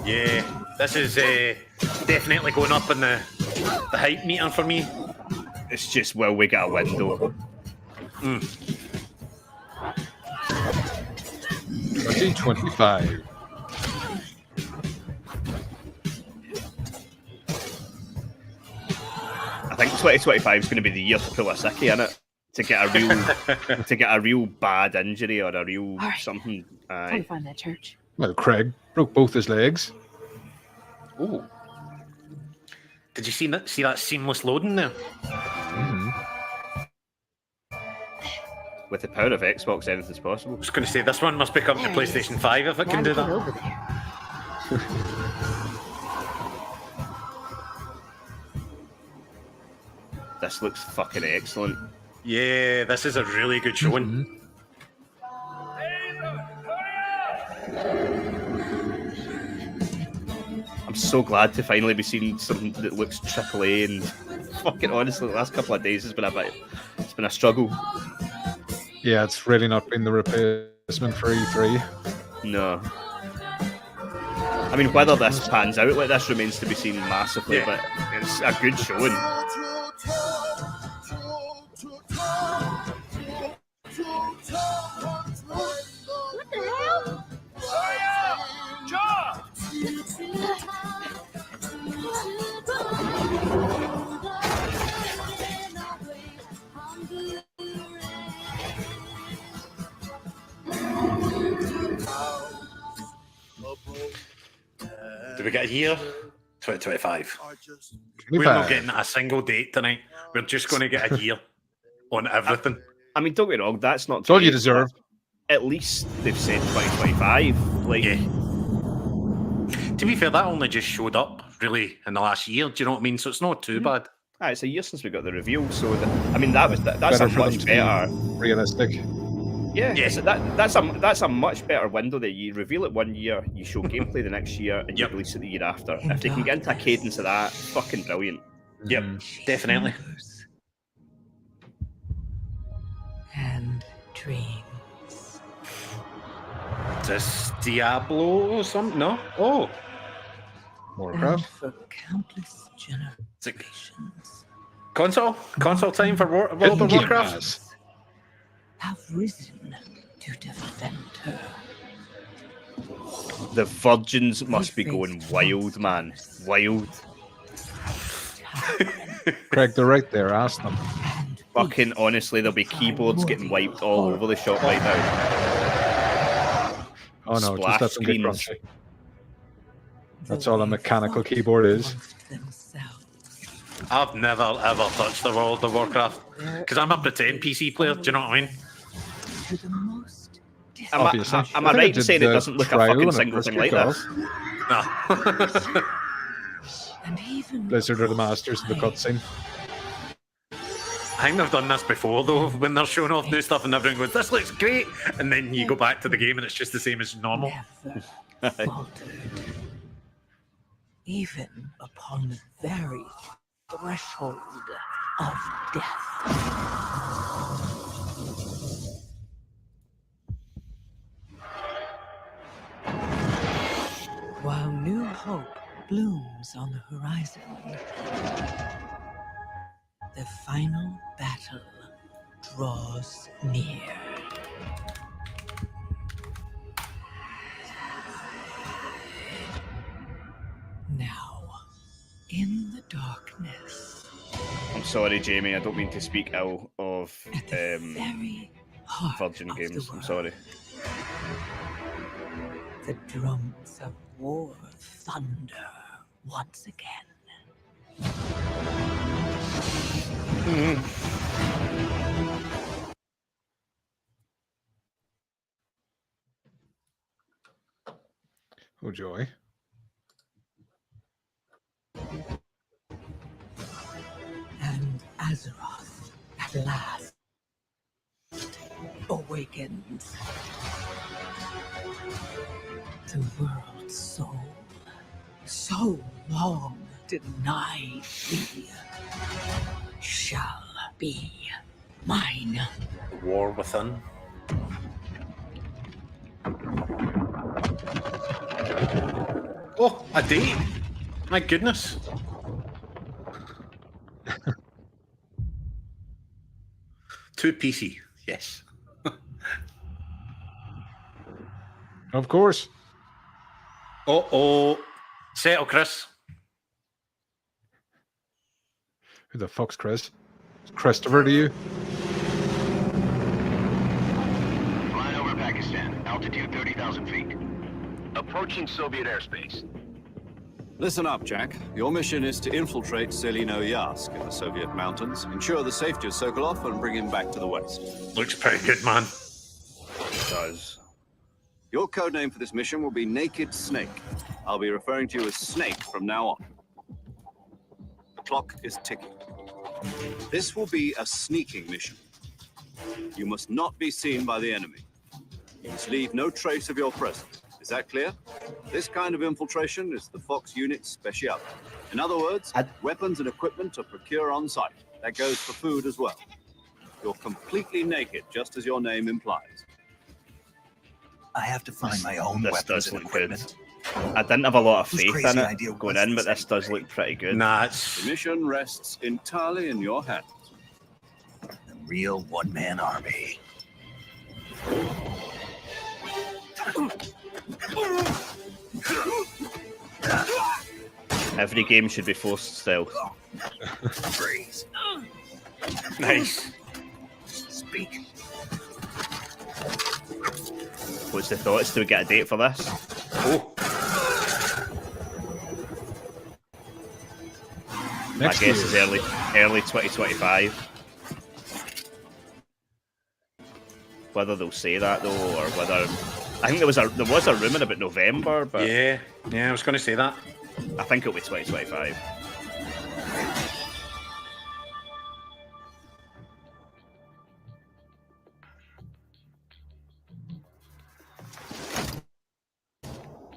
Yeah, this is definitely going up in the hype meter for me. It's just, will we get a window? 2025. I think 2025 is going to be the year to pull a sickie, innit? To get a real bad injury or a real something. Trying to find that church. Well, Craig broke both his legs. Oh. Did you see that seamless loading there? With the power of Xbox, anything's possible. I was going to say, this one must pick up the PlayStation 5 if it can do that. Over there. This looks fucking excellent. Yeah, this is a really good showing. I'm so glad to finally be seeing something that looks AAA, and fucking honestly, the last couple of days has been it's been a struggle. Yeah, it's really not been the replacement for E3. No. I mean, whether this pans out like this remains to be seen massively, but it's a good showing. What the hell? John! Do we get a year? 2025. We're not getting a single date tonight. We're just going to get a year on everything. I mean, don't get me wrong, that's not... It's all you deserve. At least they've said 2025. Like, yeah. To be fair, that only just showed up, really, in the last year. Do you know what I mean? So it's not too bad. It's a year since we got the reveal, so... that's a much better... Realistic. Yeah, yes. That's a much better window that you reveal it 1 year, you show gameplay the next year, and you release it the year after. If they can get into a cadence of that, fucking brilliant. Yep, definitely. And dreams. Is this Diablo or something? No? Oh. Warcraft. For countless generations. Console time for World of Warcraft? Have risen to defend her. The virgins must be going wild, man. Wild. Craig, they're right there. Ask them. Fucking honestly, there'll be keyboards getting wiped all over the shop right now. Oh no, Splash just let them get screens. crunchy. That's all a mechanical keyboard is. I've never ever touched the World of Warcraft because I'm a pretend PC player. Do you know what I mean? Am I right in saying it doesn't look a fucking single thing like this? No. Blizzard are the masters of the cutscene. I think they've done this before, though, when they're showing off new stuff and everyone goes, "This looks great," and then you go back to the game and it's just the same as normal. Even upon the very threshold of death. While new hope blooms on the horizon, the final battle draws near. Now, in the darkness. I'm sorry, Jamie. I don't mean to speak ill of very heart Virgin of Games. the I'm sorry. The drums of war thunder once again. Oh joy. And Azeroth at last awakens. The world's soul, so long denied me, shall be mine. War Within. Oh, a date! My goodness. Two PC, yes. Of course. Oh, settle, Chris. Who the fuck's Chris? It's Christopher to you? Flying over Pakistan, altitude 30,000 feet. Approaching Soviet airspace. Listen up, Jack. Your mission is to infiltrate Selino Yask in the Soviet mountains, ensure the safety of Sokolov, and bring him back to the west. Looks pretty good, man. It does. Your codename for this mission will be Naked Snake. I'll be referring to you as Snake from now on. The clock is ticking. This will be a sneaking mission. You must not be seen by the enemy. You must leave no trace of your presence. Is that clear? This kind of infiltration is the Fox unit's speciality. In other words, weapons and equipment are procured on site. That goes for food as well. You're completely naked, just as your name implies. I have to find my own weapons and equipment. I didn't have a lot of Whose faith crazy in idea it going was in, but this this does look pretty good. Nah, it's... The mission rests entirely in your hands. A real one-man army. Every game should be forced stealth. Freeze. Nice. Speak. What's the thoughts? Do we get a date for this? Oh. My guess is early 2025. Whether they'll say that though, or whether I think there was a rumor about November, but yeah, I was going to say that. I think it'll be 2025.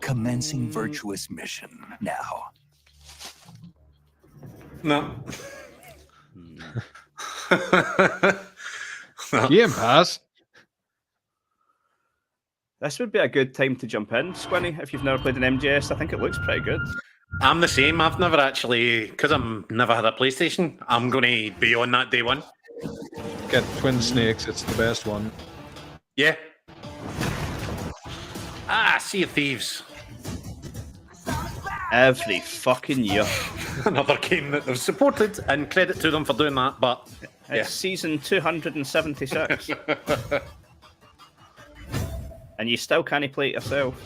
Commencing virtuous mission now. No. Game Pass. This would be a good time to jump in, Squinny, if you've never played an MGS. I think it looks pretty good. I'm the same. I've never actually, because I've never had a PlayStation, I'm going to be on that day one. Get Twin Snakes. It's the best one. Yeah, Sea of Thieves. Every fucking year. Another game that they've supported, and credit to them for doing that, but It's season 276. And you still can't play it yourself.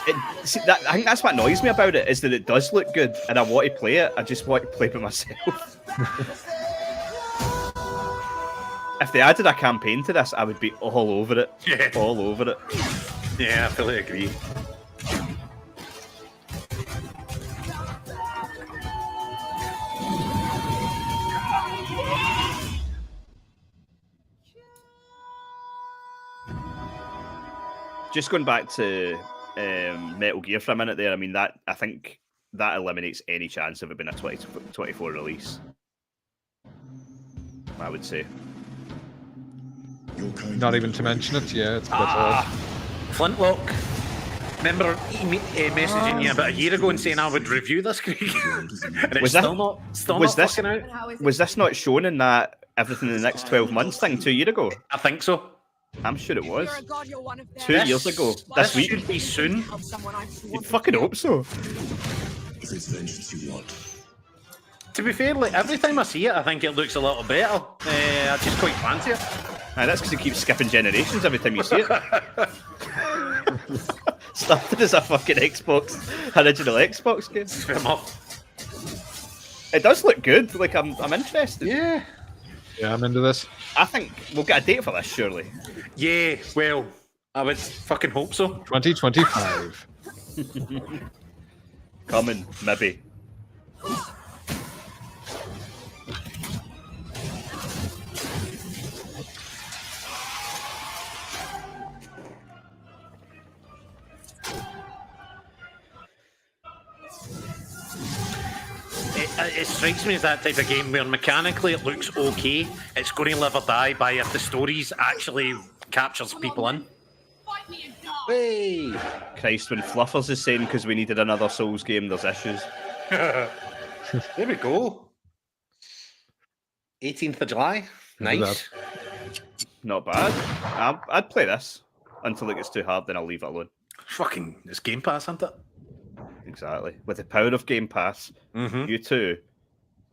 I think that's what annoys me about it, is that it does look good, and I want to play it. I just want to play it by myself. If they added a campaign to this, I would be all over it. Yeah. All over it. Yeah, I fully agree. Just going back to Metal Gear for a minute there, I mean, that I think that eliminates any chance of it being a 2024 release. I would say. Not even to mention it, yeah, it's a bit odd. Flintlock. Remember messaging you about a year ago and saying I would review this, Craig? And it's still not fucking out. Was this not shown in that everything in the next 12 months thing 2 years ago? I think so. I'm sure it was. 2 years ago. This week. Should be soon. You fucking hope so. If it's vengeance you want. To be fair, like, every time I see it, I think it looks a little better. I just quite fancy it. Aye, that's because it keeps skipping generations every time you see it. Started as a fucking original Xbox game. Fair enough. It does look good. Like, I'm interested. Yeah. Yeah, I'm into this. I think we'll get a date for this, surely. Yeah, well, I would fucking hope so. 2025. Coming, maybe. It strikes me as that type of game where mechanically it looks okay. It's going to live or die by if the stories actually captures people in. Hey! Christ, when Fluffers is saying because we needed another Souls game, there's issues. There we go. 18th of July. Nice. Not bad. I'd play this until it gets too hard, then I'll leave it alone. Fucking, it's Game Pass, isn't it? Exactly. With the power of Game Pass, you too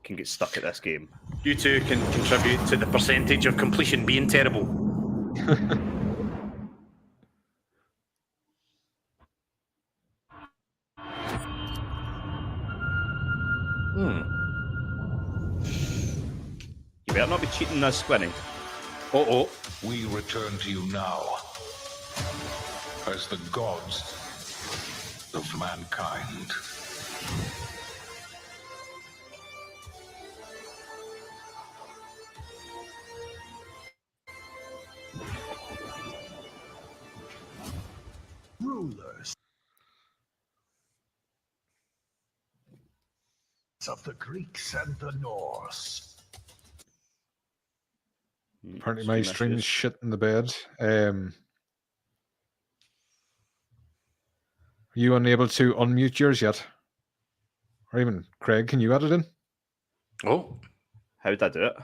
can get stuck at this game. You too can contribute to the percentage of completion being terrible. You better not be cheating us, Squinny. Uh-oh. We return to you now as the gods of mankind. Rulers of the Greeks and the Norse. Apparently my stream is shit in the bed. Are you unable to unmute yours yet? Or even, Craig, can you add it in? Oh. How did I do it?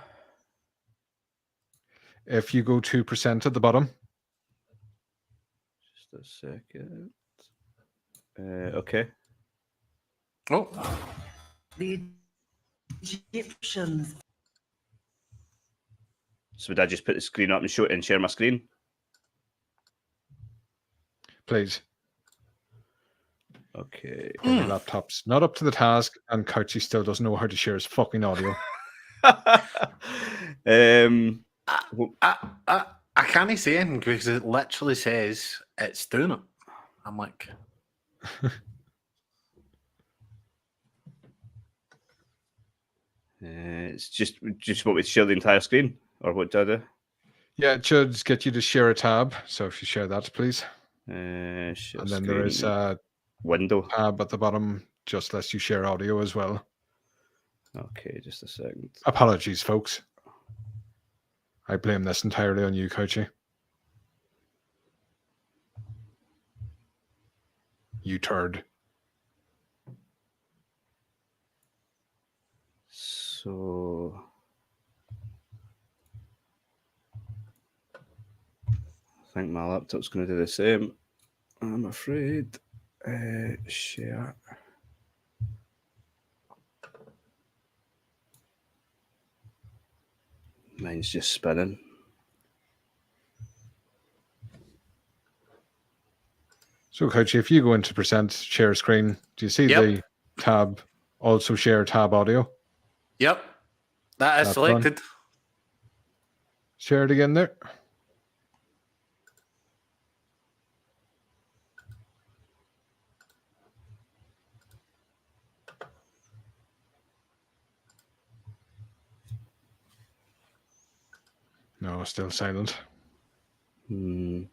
If you go to % at the bottom. Just a second. Okay. Oh. The Egyptians. So would I just put the screen up and show it and share my screen? Please. Okay. My laptop's not up to the task, and Couchy still doesn't know how to share his fucking audio. I can't say anything because it literally says it's doing it. I'm like... It's just what we share the entire screen, or what do I do? Yeah, it should get you to share a tab. So if you share that, please. And then there is a window tab at the bottom, just lets you share audio as well. Okay, just a second. Apologies, folks. I blame this entirely on you, Couchy. You turd. So think my laptop's going to do the same. I'm afraid. Share. Mine's just spinning. So, Couchy, if you go into present share screen, do you see the tab, also share tab audio? Yep. That is selected. Share it again there. No, still silent. Well,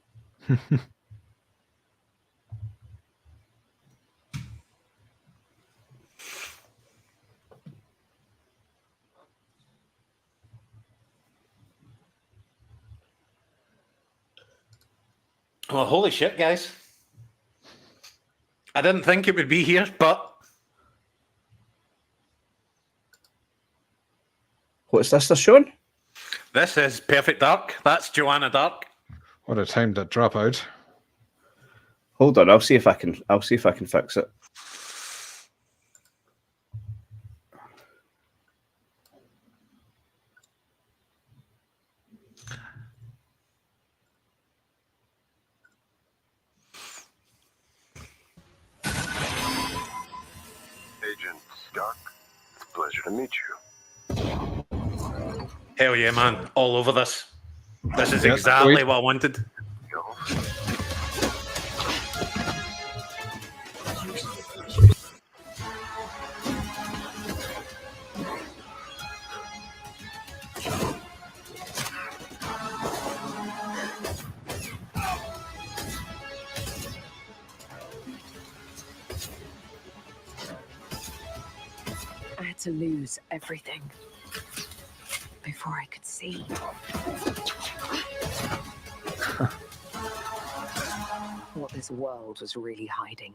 holy shit, guys. I didn't think it would be here, but... What's this they're showing? This is Perfect Dark. That's Joanna Dark. What a time to drop out. Hold on, I'll see if I can fix it. Agent Stark, it's a pleasure to meet you. Hell yeah, man. All over this. This is exactly what I wanted. I had to lose everything before I could see. What this world was really hiding.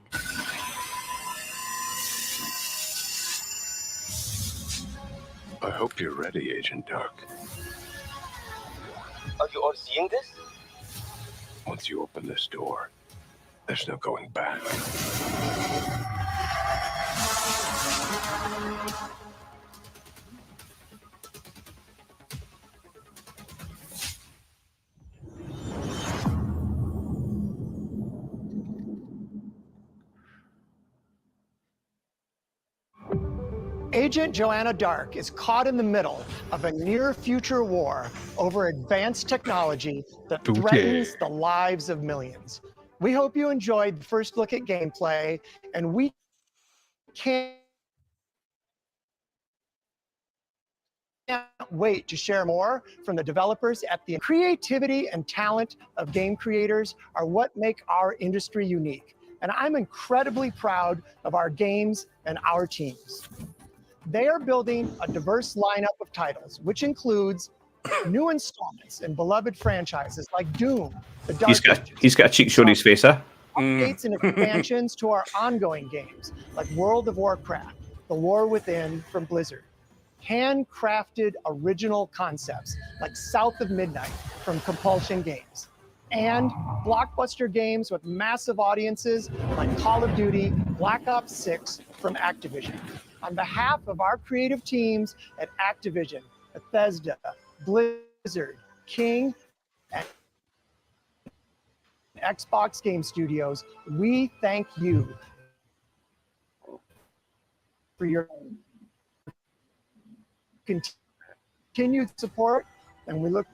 I hope you're ready, Agent Dark. Are you all seeing this? Once you open this door, there's no going back. Agent Joanna Dark is caught in the middle of a near-future war over advanced technology that threatens the lives of millions. We hope you enjoyed the first look at gameplay, and we can't wait to share more from the developers at the creativity and talent of game creators are what make our industry unique. And I'm incredibly proud of our games and our teams. They are building a diverse lineup of titles, which includes new installments in beloved franchises like Doom, The Dark Ages, He's got a cheek showing his face, huh? updates and expansions to our ongoing games like World of Warcraft, The War Within from Blizzard, handcrafted original concepts like South of Midnight from Compulsion Games, and blockbuster games with massive audiences like Call of Duty, Black Ops 6 from Activision. On behalf of our creative teams at Activision, Bethesda, Blizzard, King, and Xbox Game Studios, we thank you for your continued support, and we look.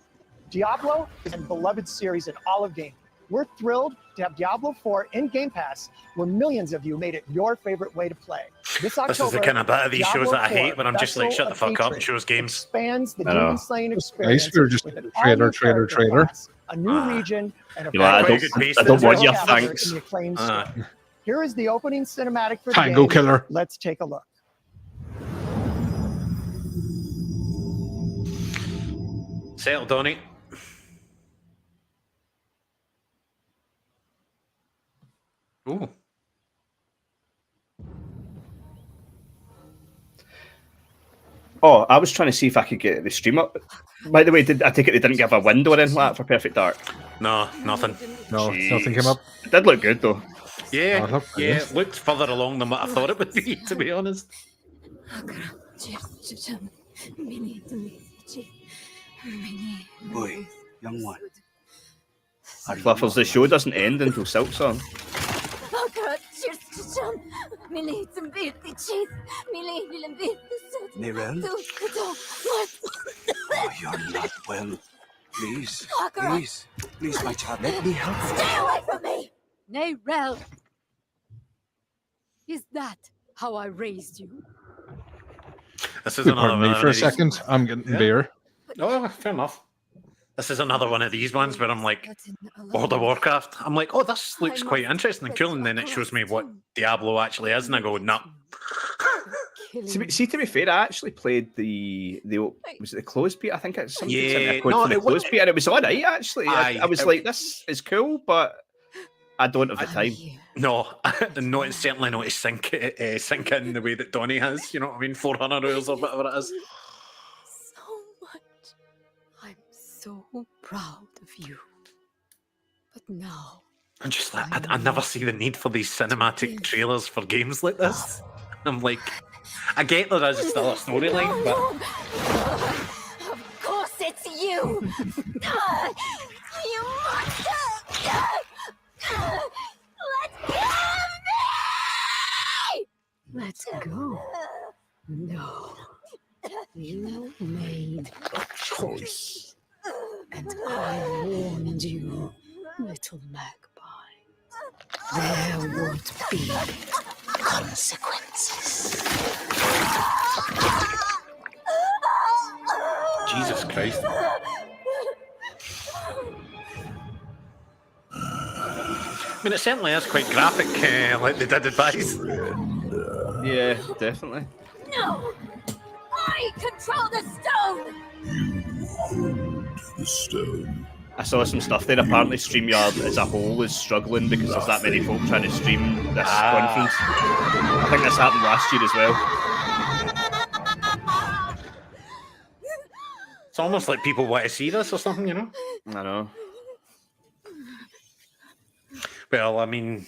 Diablo is a beloved series in all of gaming. We're thrilled to have Diablo 4 in Game Pass, where millions of you made it your favorite way to play. This October, This is the kind of bit of these Diablo shows that I 4, hate when I'm just like, Vessel shut the of fuck up and Hatred shows games. expands the demon slaying experience Nice, we were just with an trailer. all-new character class, a new region, and a I don't want your vocabulary thanks. in the acclaimed story. Here is the opening cinematic for the Tango game. Killer. Let's take a look. Settle, Donnie. Ooh. Oh, I was trying to see if I could get the stream up. By the way, I take it they didn't give a window or anything like that for Perfect Dark? No, nothing. No, nothing came up. It did look good though. Yeah, it looked further along than what I thought it would be, to be honest. Boy, young one. Fluffers, the show doesn't end until Silk Song. Nerel? Oh, you're not well. Please, please, my child, let me help you. Stay away from me! Nerel! Is that how I raised you? This is another Pardon me one for a of these- second. I'm getting beer. Oh, fair enough. This is another one of these ones where I'm like, World of Warcraft. I'm like, oh, this looks quite interesting and cool, and then it shows me what Diablo actually is, and I go, no. See, to be fair, I actually played the was it the closed beta? I think it's something Yeah, code no, for the it closed beta, and it was alright actually. I Aye, was it- like, this is cool, but I don't have the time. No, no, it's certainly not to sink in the way that Donnie has. You know what I mean? 400 hours or whatever it is. I'm so proud of you. But now, I'm just like, I never see the need for these cinematic trailers for games like this. I'm like, I get there is still a storyline, but of course it's you! You monster! Let go! No. You made a choice. And I warned you, little magpie. There would be consequences. Jesus Christ. I mean, it certainly is quite graphic, like they did advise. Yeah, definitely. No! I control the stone! The stone. I saw some stuff there. Apparently, StreamYard as a whole is struggling because there's that many folk trying to stream this conference. I think this happened last year as well. It's almost like people want to see this or something, you know? I know. Well, I mean,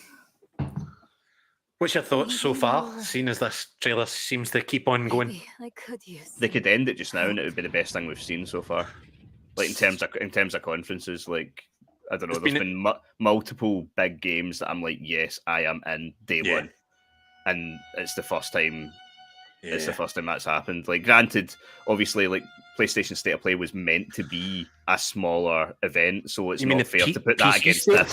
what's your thoughts so far, seeing as this trailer seems to keep on going? I could use. They could end it just now, and it would be the best thing we've seen so far. Like in terms of conferences, like I don't know, there's been multiple big games that I'm like, yes, I am in day one, and it's the first time. It's the first time that's happened. Like, granted, obviously, like PlayStation State of Play was meant to be a smaller event, so it's not fair to put that against this.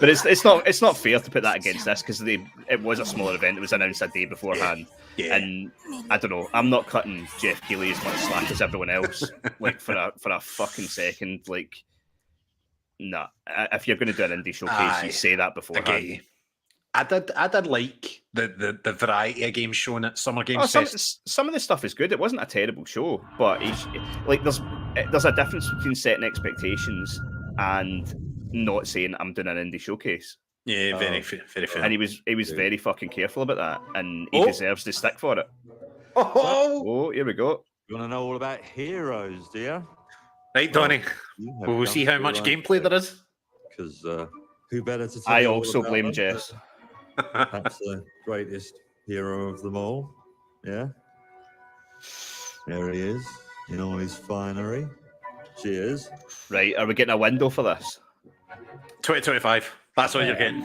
But it's not fair to put that against this because it was a smaller event. It was announced a day beforehand, and I don't know. I'm not cutting Jeff Keighley as much slack as everyone else. Like for a fucking second, like nah. If you're going to do an indie showcase, you say that beforehand. Okay. I did like the variety of games shown at Summer Games Fest. Some of the stuff is good. It wasn't a terrible show, but like there's a difference between setting expectations and not saying I'm doing an indie showcase. Yeah, very fair. And he was very fucking careful about that, and he deserves to stick for it. Oh, here we go. You want to know all about heroes, do you? Right, Donnie. We'll see how much gameplay there is. Because who better to tell I you all also about blame them? Jess. Perhaps the greatest hero of them all. Yeah. There he is in all his finery. Cheers. Right, are we getting a window for this? 2025. That's what you're getting.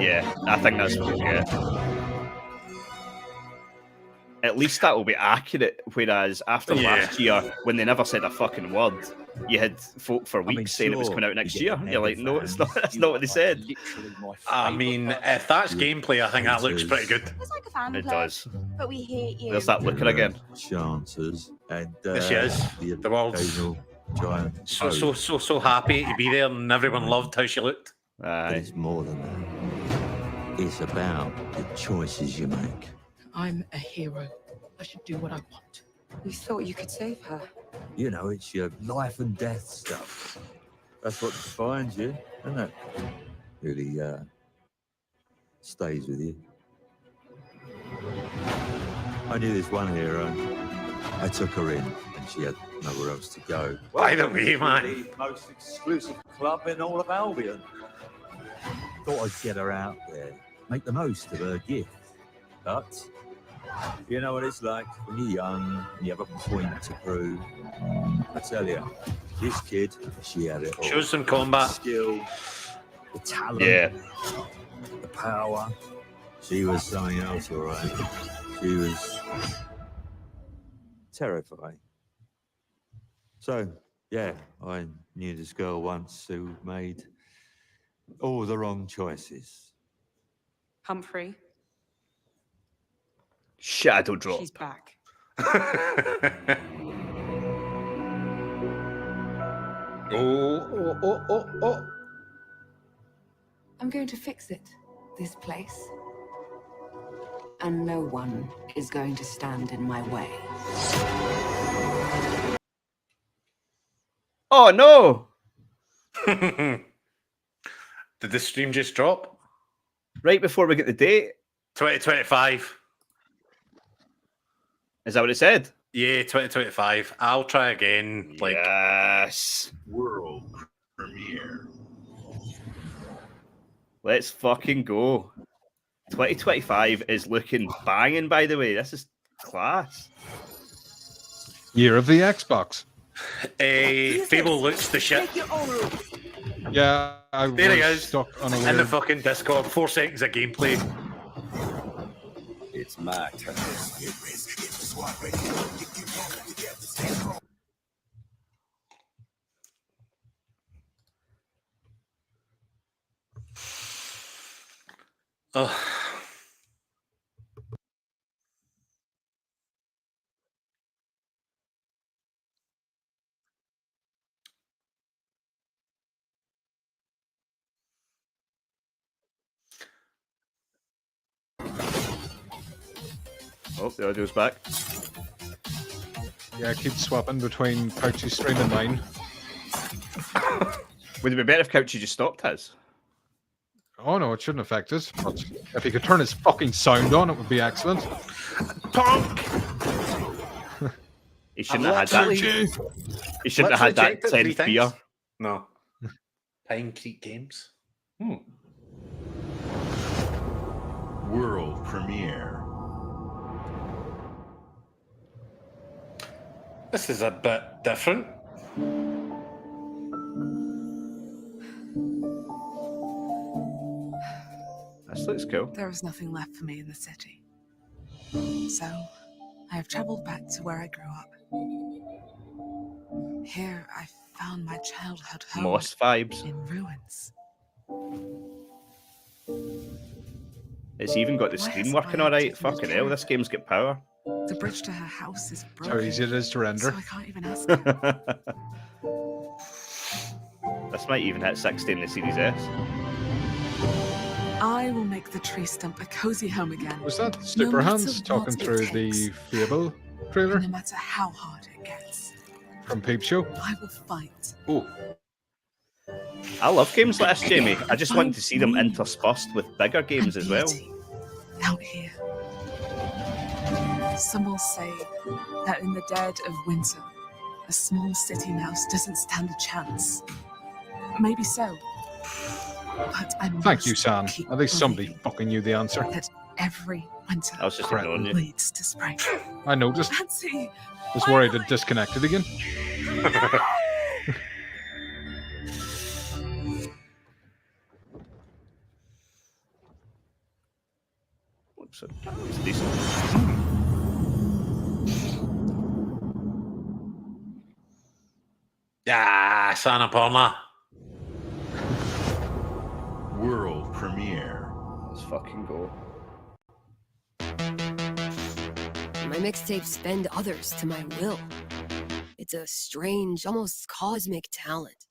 Yeah, I think that's what we'll get. At least that will be accurate. Whereas after last year, when they never said a fucking word, you had folk for weeks saying it was coming out next year. You're like, no, it's not. That's not what they said. I mean, if that's gameplay, I think that looks pretty good. It's like a fan It club, does. but we hate you. There's that looker again. Chances and There she is. The world's occasional giant so happy to be there, and everyone loved how she looked. But it's more than that. It's about the choices you make. I'm a hero. I should do what I want. You thought you could save her? You know, it's your life and death stuff. That's what defines you, isn't it? Really stays with you. I knew this one hero. I took her in, and she had nowhere else to go. By the way, man. The most exclusive club in all of Albion. Thought I'd get her out there, make the most of her gift. But you know what it's like when you're young and you have a point to prove. I tell you, this kid, she had it all. Show some combat. The skill, the talent, the power. She was something else, all right. She was terrifying. So, yeah, I knew this girl once who made all the wrong choices. Humphrey, Shadow drop. she's back. Oh. I'm going to fix it, this place. And no one is going to stand in my way. Oh, no! Did the stream just drop? Right before we get the date? 2025. Is that what it said? Yeah, 2025. I'll try again. Yes. World premiere. Let's fucking go. 2025 is looking banging, by the way. This is class. Year of the Xbox. Fable looks the shit. Yeah, There he is. Stuck on a In the weird... fucking Discord. 4 seconds of gameplay. It's my turn. Oh. Oh, the audio's back. Yeah, keep swapping between Couchy's stream and mine. Would it be better if Couchy just stopped his? Oh no, it shouldn't affect us. But if he could turn his fucking sound on, it would be excellent. Punk! He shouldn't have had that. He shouldn't have had that 10th beer. No. Pine Creek Games. World premiere. This is a bit different. This looks cool. There is nothing left for me in the city. So, I have traveled back to where I grew up. Here, I found my childhood home. Moss vibes. In ruins. It's even got the screen working alright. Fucking hell, this game's got power. The bridge to her house is broken. How easy it is to render. So I can't even ask her. This might even hit 60 in the Series S. I will make the tree stump a cozy home again. Was that Super Hans talking through the Fable trailer? No matter how hard it gets. From Peep Show? I will fight. Oh. I love games like this, Jamie. I just want to see them interspersed with bigger games as well. Out here. Some will say that in the dead of winter, a small city mouse doesn't stand a chance. Maybe so. But I Thank you, Sam. At least somebody fucking knew the answer. That every winter I was just ignoring you. leads to spring. I noticed. Fancy. Was worried it disconnected again. Looks it's decent. Yeah, Santa Parma. World premiere. Let's fucking go. My mixtapes bend others to my will. It's a strange, almost cosmic talent.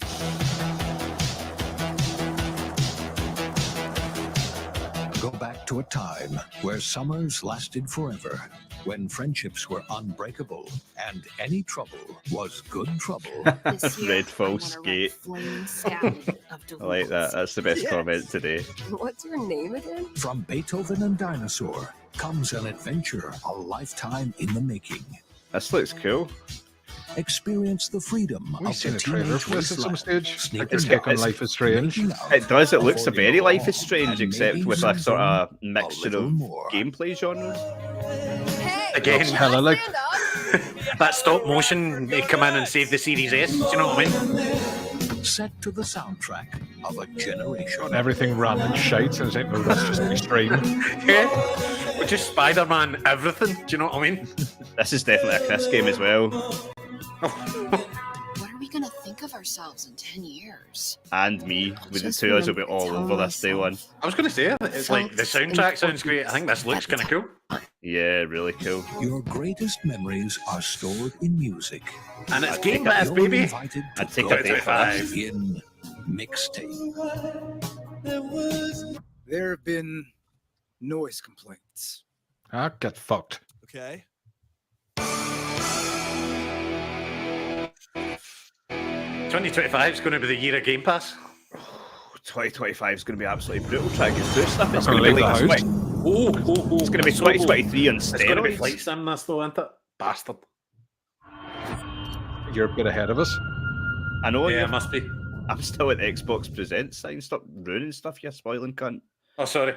Go back to a time where summers lasted forever, when friendships were unbreakable and any trouble was good trouble. Red full skate. I like that. That's the best comment today. What's your name again? From Beethoven and Dinosaur comes an adventure a lifetime in the making. This looks cool. Experience the freedom We've of seen the a trailer teenage for this at some wasteland. stage. Sneak Like, they're and taking dodge, Life is Strange. making out It does. It looks a before very you Life is know, Strange, and except maybe with a sort of something mixture little of more. gameplay genres. Again, Looks hella like that stop motion, they come in and save the Series S. Do you know what I mean? Set to the soundtrack of a generation. everything ran and shite, and it's like, no, that's just extreme. Yeah. But just Spider-Man, everything. Do you know what I mean? This is definitely a Chris game as well. What are we gonna think of ourselves in 10 years? And me, with the Just two of us will be remember to all tell over this day one. I was going to say, it's like the soundtrack sounds great. I think this looks kind of cool. Yeah, really cool. Your greatest memories are stored in music. And it's I'd Game take a- Pass, baby. Invited to I'd take a go date for this. in mixtape. There have been noise complaints. Ah, get fucked. Okay. 2025 is going to be the year of Game Pass. 2025 is going to be absolutely brutal. Try and get through stuff. It's I'm going to be gonna like leave the 20, it's going to be 2023 on It's going to be steroids. Flight Sim, this though, isn't it? Bastard. You're a bit ahead of us. I know. Yeah, Yeah, it must be. I'm still at the Xbox Presents sign. Stop ruining stuff, you spoiling cunt. Oh, sorry.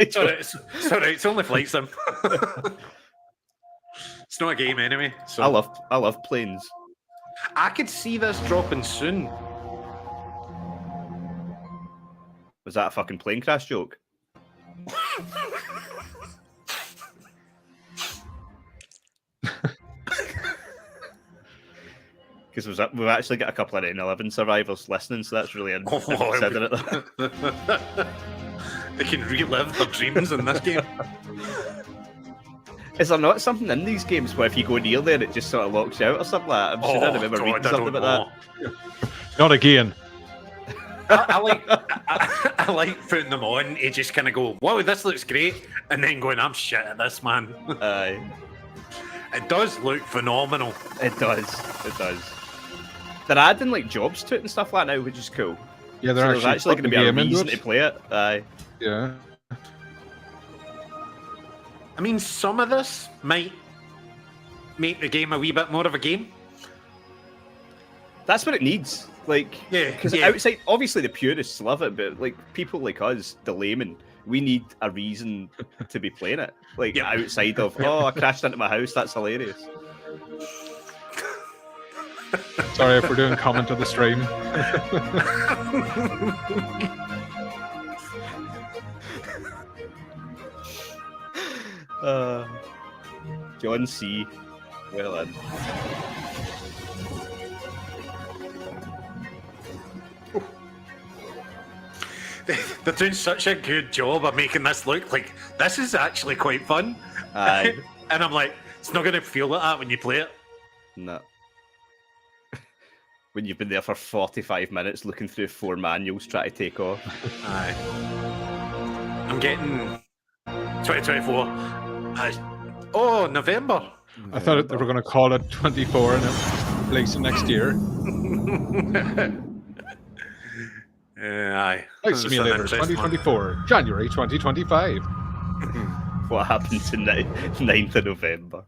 Sorry, it's only Flight Sim. It's not a game anyway. So I love planes. I could see this dropping soon. Was that a fucking plane crash joke? Because we've actually got a couple of 9/11 survivors listening, so that's really considerate. They can relive their dreams in this game. Is there not something in these games where if you go near there, it just sort of locks you out or something like that? I'm sure I remember God, reading I something don't about know. Not again. I like putting them on. You just kind of go, "Wow, this looks great," and then going, "I'm shit at this, man." Aye. It does look phenomenal. It does. It does. They're adding like jobs to it and stuff like that now, which is cool. Yeah, they're there's actually going to be a reason to play it. Aye. Yeah. I mean, some of this might make the game a wee bit more of a game. That's what it needs. Like, Yeah, because yeah. outside, obviously the purists love it, but like people like us, the laymen, we need a reason to be playing it. Like outside of, oh, I crashed into my house. That's hilarious. Sorry if we're doing comment of the stream. John C. Well in. They're doing such a good job of making this look like this is actually quite fun. Aye. And I'm like, it's not going to feel like that when you play it. No. When you've been there for 45 minutes looking through 4 manuals trying to take off. Aye. I'm getting 2024. November. I thought they were going to call it 24 and it release next year. Aye. Flight Simulator 2024, January 2025. What happened to 9th of November?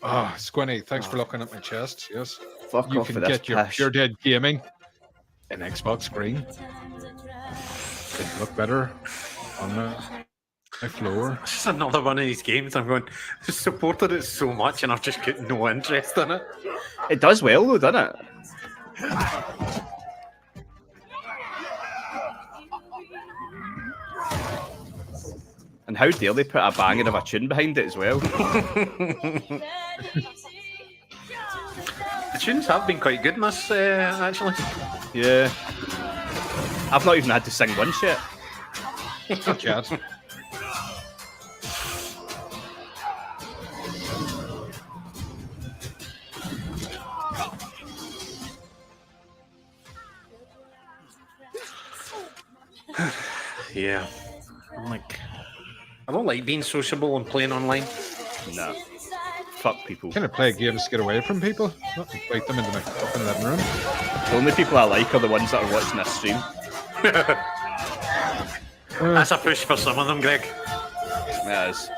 Oh, Squinny, thanks for looking at my chest. Yes. Fuck you off can with this get your pish. Pure Dead Gaming in Xbox screen. It'd look better on my floor. It's just another one of these games. I'm going, I've supported it so much and I've just got no interest in it. It does well though, doesn't it? And how dare they put a banger of a tune behind it as well? The tunes have been quite good in this, actually. Yeah. I've not even had to sing once yet. Not yet. Yeah. I'm like, I don't like being sociable and playing online. No. Fuck people. Kind of play games to get away from people, not invite them into my fucking living room. The only people I like are the ones that are watching this stream. That's a push for some of them, Greg. It is.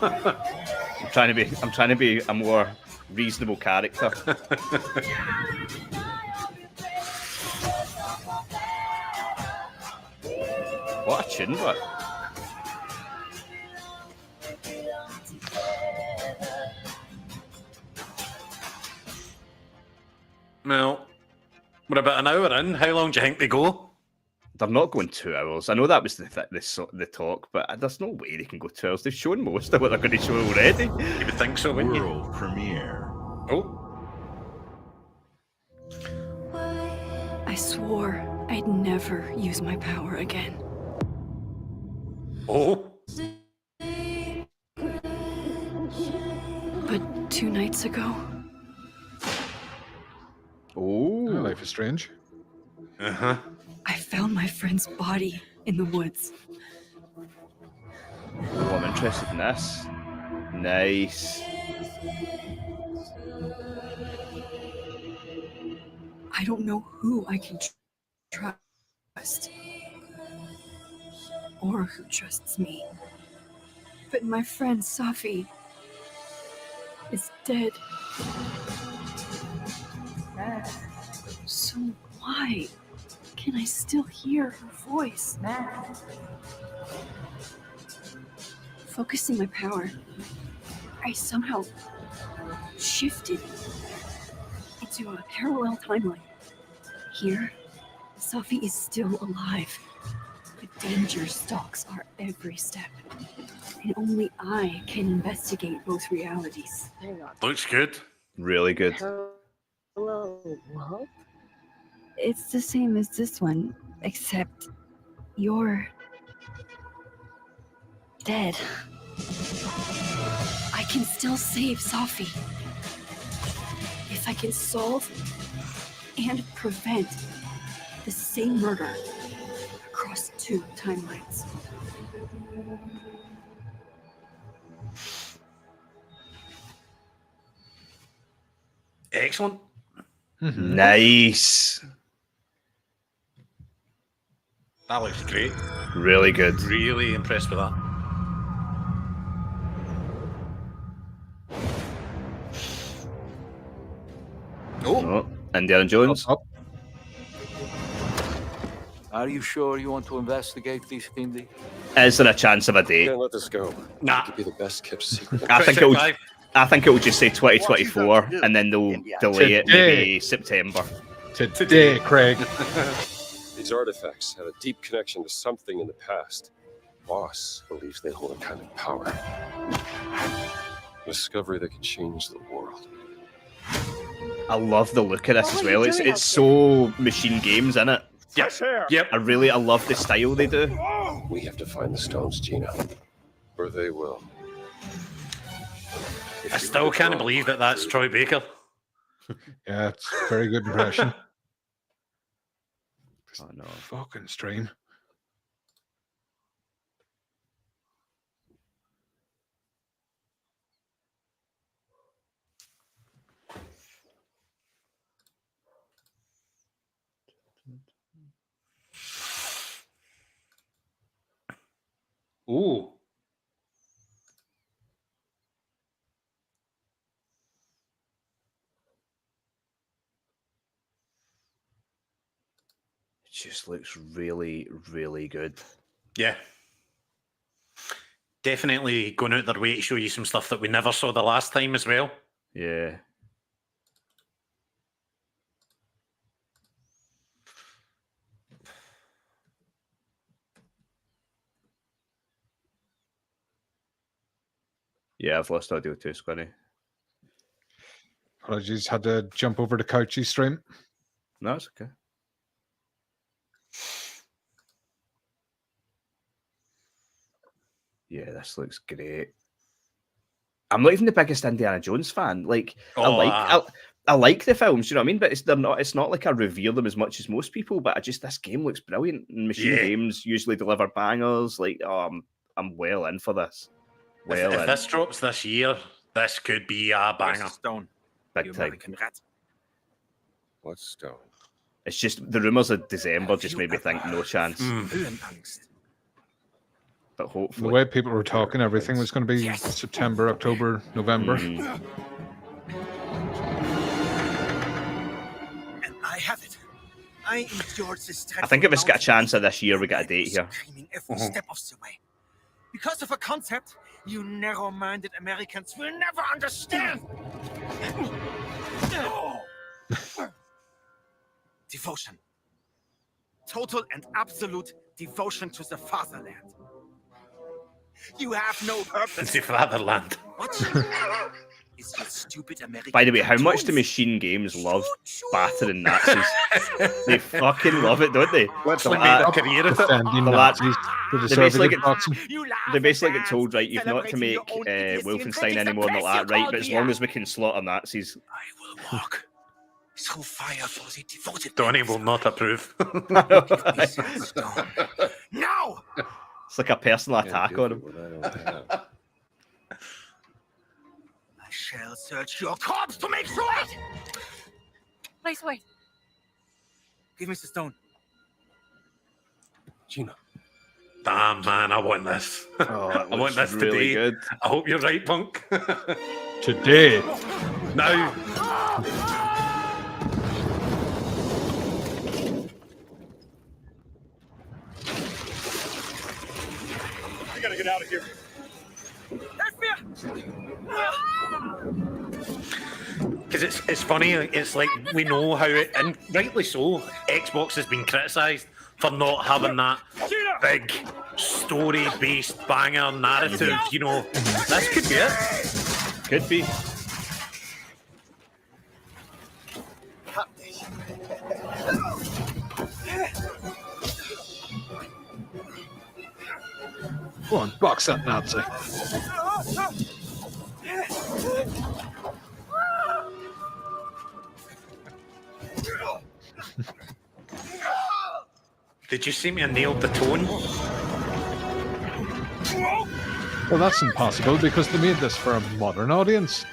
I'm trying to be a more reasonable character. What a tune, but. Well, we're about an hour in. How long do you think they go? They're not going 2 hours. I know that was the talk, but there's no way they can go 2 hours. They've shown most of what they're going to show already. You would think so, wouldn't you? World premiere. Oh. I swore I'd never use my power again. Oh. But 2 nights ago, Life is strange. Uh-huh. I found my friend's body in the woods. Oh, I'm interested in this. Nice. I don't know who I can trust. Or who trusts me. But my friend Safi is dead. So why can I still hear her voice? Focusing my power, I somehow shifted into a parallel timeline. Here, Safi is still alive, but danger stalks our every step. And only I can investigate both realities. Looks good. Really good. Hello, what? It's the same as this one, except you're dead. I can still save Safi. If I can solve and prevent the same murder across 2 timelines. Excellent. Mm-hmm. Nice. That looks great. Really good. Really impressed with that. Oh, Indiana Jones. Are you sure you want to investigate this, Indy? Is there a chance of a date? Can't let this go. Nah. It could be the best kept secret. I think it will just say 2024, and then they'll delay it maybe September. Today, Craig. These artifacts have a deep connection to something in the past. Boss believes they hold a kind of power. Discovery that can change the world. I love the look of this as well. It's so Machine Games, isn't it? Yep. I love the style they do. We have to find the stones, Gina. Or they will. I still can't believe that that's Troy Baker. Yeah, it's a very good impression. Oh no. Fucking stream. Ooh. It just looks really, really good. Yeah. Definitely going out their way to show you some stuff that we never saw the last time as well. Yeah. Yeah, I've lost audio too, Squinny. Apologies, had to jump over to Couchy stream. No, it's okay. Yeah, this looks great. I'm not even the biggest Indiana Jones fan. Like, I like the films, you know what I mean? But it's not like I revere them as much as most people. But this game looks brilliant. And Machine Games usually deliver bangers. Like, I'm well in for this. If this drops this year, this could be a banger. Stone. Big time. What stone? It's just the rumors of December just made me think no chance. But hopefully, the way people were talking, everything was going to be September, October, November. I think if it's got a chance of this year, we get a date here. Every step of the way. Because of a concept you narrow-minded Americans will never understand. Devotion. Total and absolute devotion to the fatherland. You have no purpose. The fatherland. What? Is your stupid American By the way, how much cartoons? do Machine Games love battering Nazis? They fucking love it, don't they? Literally made a career of it. Defending The lads- Nazis to the They basically, Soviet boxing. they basically get told, right, you've not to make Wolfenstein anymore and all that, right? But as long as we can slaughter Nazis. Walk through fire for the devoted. Donnie will not approve. Now! It's like a personal attack on him. I shall search your corpse to make sure. Please wait. Give me the stone. Gina. Damn, man, I want this. Oh, I want this really today. good. I hope you're right, Punk. Today. Now. We gotta get out of here. Because it's funny, it's like we know how it, and rightly so, Xbox has been criticised for not having that big story-based banger narrative, you know. This could be it. Could be. Go on, box that Nazi. Did you see me? I nailed the tone. Well, that's impossible because they made this for a modern audience.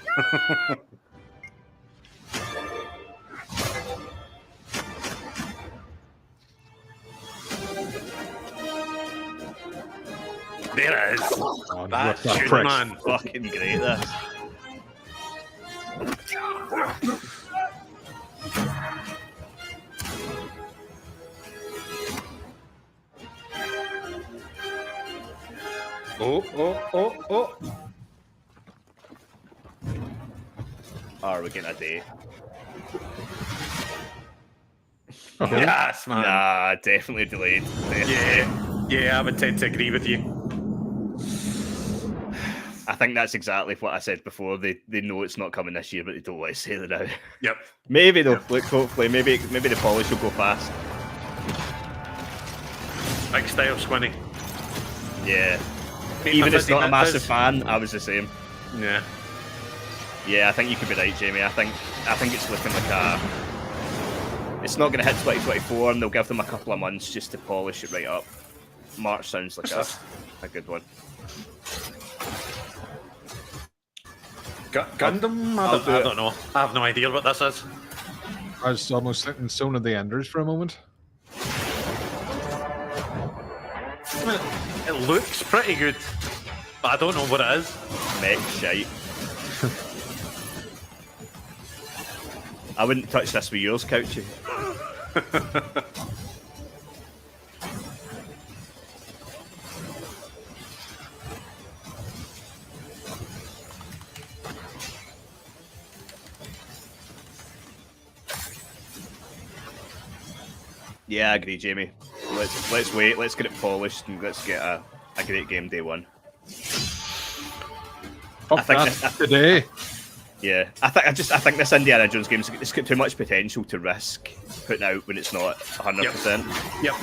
There it is. Oh, That's rip that good, prick. man. Fucking great, this. Oh. Are we getting a date? Yes, man. Nah, definitely delayed. Yeah, I would tend to agree with you. I think that's exactly what I said before. They know it's not coming this year, but they don't want to say that now. Yep. Maybe though. Look, hopefully, maybe the polish will go fast. Big style, Squinny. Yeah. Maybe Even if it's not a 50 massive minutes. fan, I was the same. Yeah. Yeah, I think you could be right, Jamie. I think it's looking like a. It's not going to hit 2024, and they'll give them a couple of months just to polish it right up. March sounds like a good one. Gundam? I don't know. I have no idea what this is. I was almost thinking Zone of the Enders for a moment. It looks pretty good, but I don't know what it is. Mech shite. I wouldn't touch this with yours, Couchy. Yeah, I agree, Jamie. Let's wait. Let's get it polished and let's get a great game day one. I think today. Yeah, I think this Indiana Jones game it's got too much potential to risk putting out when it's not 100%. Yep.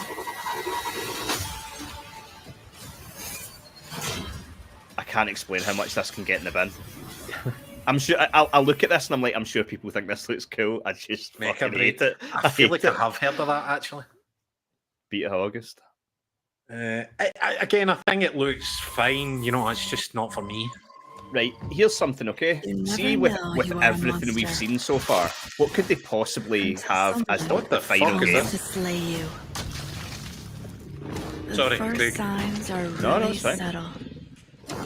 I can't explain how much this can get in the bin. I'm sure I'll look at this and I'm like, I'm sure people think this looks cool. I just fucking hate it. I feel like hate I have heard of that actually. Beat of August. Again, I think it looks fine. You know, it's just not for me. Right, here's something, okay? See, with everything we've seen so far, what could they possibly have as the final game? To slay you. The Sorry, first Craig. signs are No, really it's fine. subtle.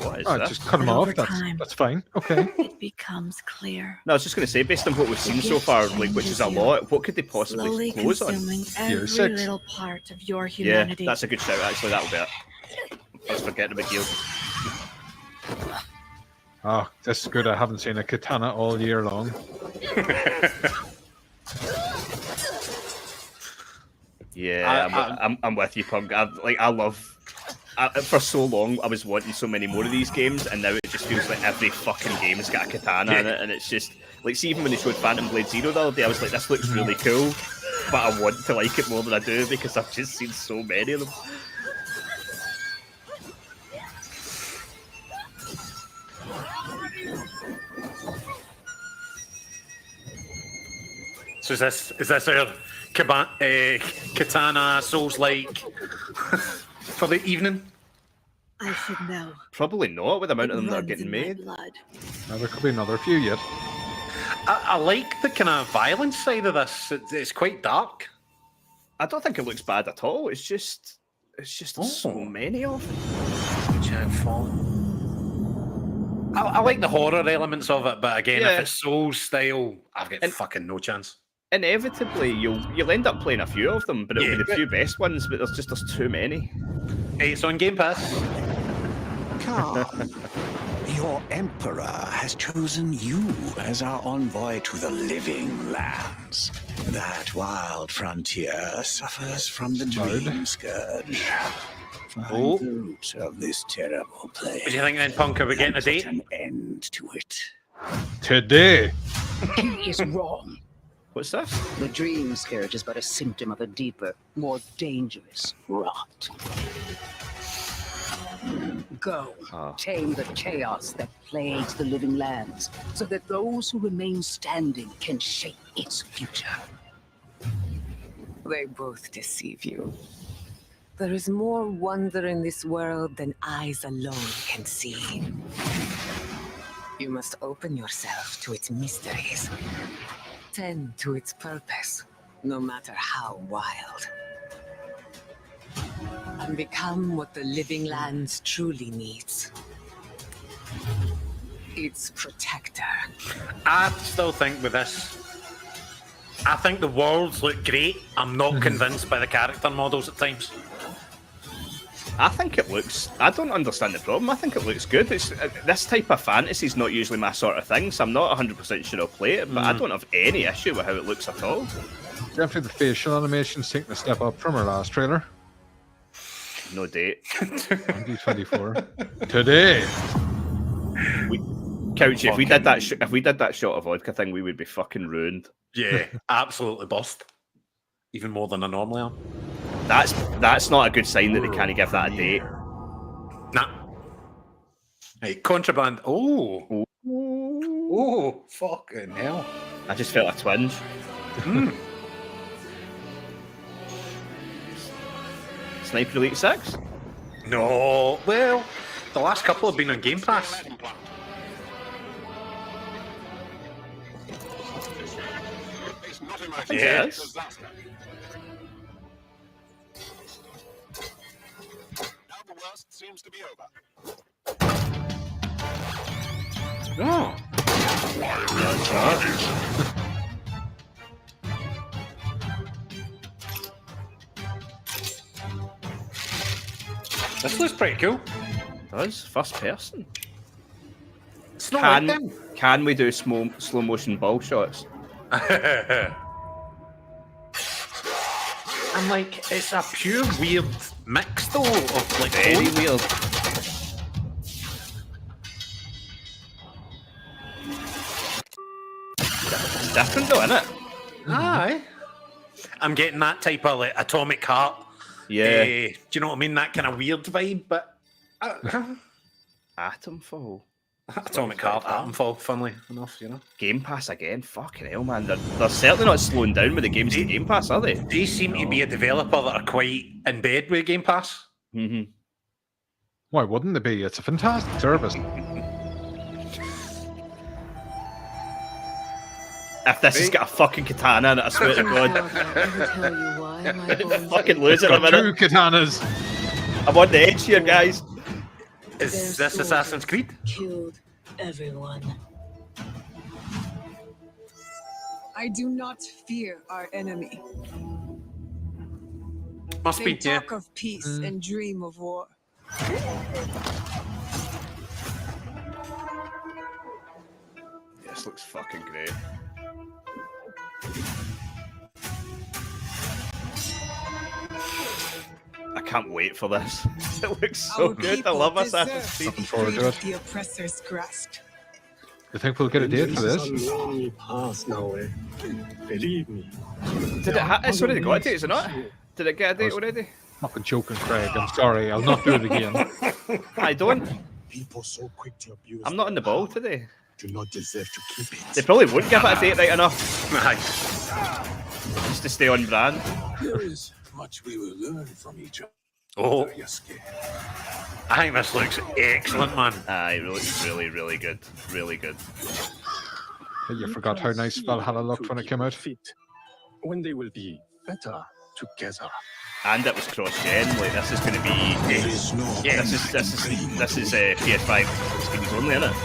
What is Oh, that? just cut him off. That's fine. Okay. It becomes clear. No, I was just going to say, based on what we've seen so far, like, which is a lot, what could they possibly Slowly close on? consuming every little part of your Yeah, humanity. that's a good shout, actually. That'll be it. Let's forget the big deal. Oh, this is good. I haven't seen a katana all year long. Yeah, I'm with you, Punk. For so long, I was wanting so many more of these games, and now it just feels like every fucking game's got a katana in it, and it's just like, see, even when they showed Phantom Blade Zero the other day, I was like, this looks really cool, but I want to like it more than I do because I've just seen so many of them. So is this our katana Souls-like for the evening? I should know. Probably not, with the amount of them that are Runs getting in my made. blood. Now, there could be another few yet. I like the kind of violence side of this. It's quite dark. I don't think it looks bad at all. It's just so many of them. I like the horror elements of it, but again, Yeah. if it's Souls style, I've got fucking no chance. Inevitably, you'll end up playing a few of them, but it'll be the few best ones. But there's too many. Hey, it's on Game Pass. Come. Your Emperor has chosen you as our envoy to the living lands. That wild frontier suffers from the dream scourge. Find the root of this terrible plague. What do you think then, Punk? Are we getting a date? An end to it. Today. He is wrong. What's that? The dream scourge is but a symptom of a deeper, more dangerous rot. Go, tame the chaos that plagues the living lands, so that those who remain standing can shape its future. They both deceive you. There is more wonder in this world than eyes alone can see. You must open yourself to its mysteries. Tend to its purpose, no matter how wild. And become what the living lands truly needs. Its protector. I still think with this, I think the worlds look great. I'm not convinced by the character models at times. I think it looks... I don't understand the problem. I think it looks good. It's this type of fantasy is not usually my sort of thing, so I'm not 100% sure I'll play it, but I don't have any issue with how it looks at all. Definitely the facial animation's taking a step up from our last trailer. No date. 2024. Today. Couchy, if we did that shot of vodka thing, we would be fucking ruined. Yeah, absolutely bust. Even more than I normally am. That's not a good sign that they can't give that a date. Nah. Hey, contraband. Oh. Oh, fucking hell. I just felt a twinge. Sniper Elite 6? No. Well, the last couple have been on Game Pass. I think it is. Seems to be over. Oh. This looks pretty cool. It does. First person. It's not like them. Can we do slow motion ball shots? I'm like, it's a pure weird mix though of like very weird. It's different though, isn't it? Aye. I'm getting that type of like Atomic Heart. Yeah. Do you know what I mean? That kind of weird vibe, but Atomfall. Atomic Heart, Atomfall, funnily enough, you know. Game Pass again, fucking hell, man. They're certainly not slowing down with the games in Game Pass, are they? They seem to be a developer that are quite in bed with Game Pass. Mm-hmm. Why wouldn't it be? It's a fantastic service. If this has got a fucking katana in it, I swear to God. Fucking lose it in a minute. 2 katanas. I'm on the edge here, guys. Is this Assassin's Creed? Killed everyone. I do not fear our enemy. Must They be, yeah. talk of peace and dream of war. This looks fucking great. I can't wait for this. It looks so Our good. I people love deserve Assassin's to Creed. be forward freed to of it. the oppressor's grasp. You think we'll get a date for this? Lonely path now, eh? Believe me. Did it it's already got a date, is it not? Did it get a date already? Fucking joking, Craig. I'm sorry. I'll not do it again. I don't. People so quick to abuse I'm not in the ball today. do not deserve to keep it. They probably wouldn't give it a date right enough. Nice. Just to stay on brand. There is much we will learn from each other. Oh, I think this looks excellent, man. It looks really, really good. Really good. You forgot how nice Valhalla looked when it came out. When they will be better together. And it was cross-gen. Like this is going to be. This is PS5 skins only, isn't it?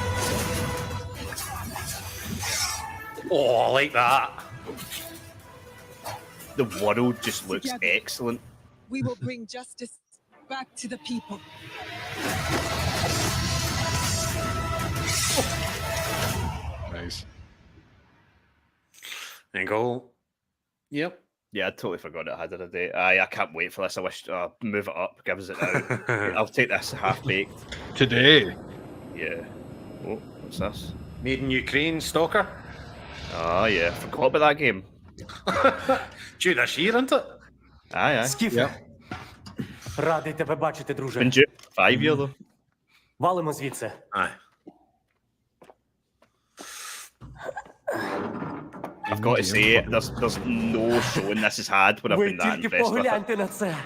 Oh, I like that. The world just looks excellent. We will bring justice back to the people. Nice. There you go. Yep. Yeah, I totally forgot it had it a day. I can't wait for this. I wish move it up, give us it now. I'll take this half-baked. Today? Yeah. Oh, what's this? Made in Ukraine, Stalker. Oh, yeah. Forgot about that game. Due this year, isn't it? Aye. Скіфе. Радий тебе бачити, друже. Been due 5 years, though. Валимо звідси. Aye. I've got to say, there's no showing this has had when I've Ви been that тільки impressed with it. погляньте на це.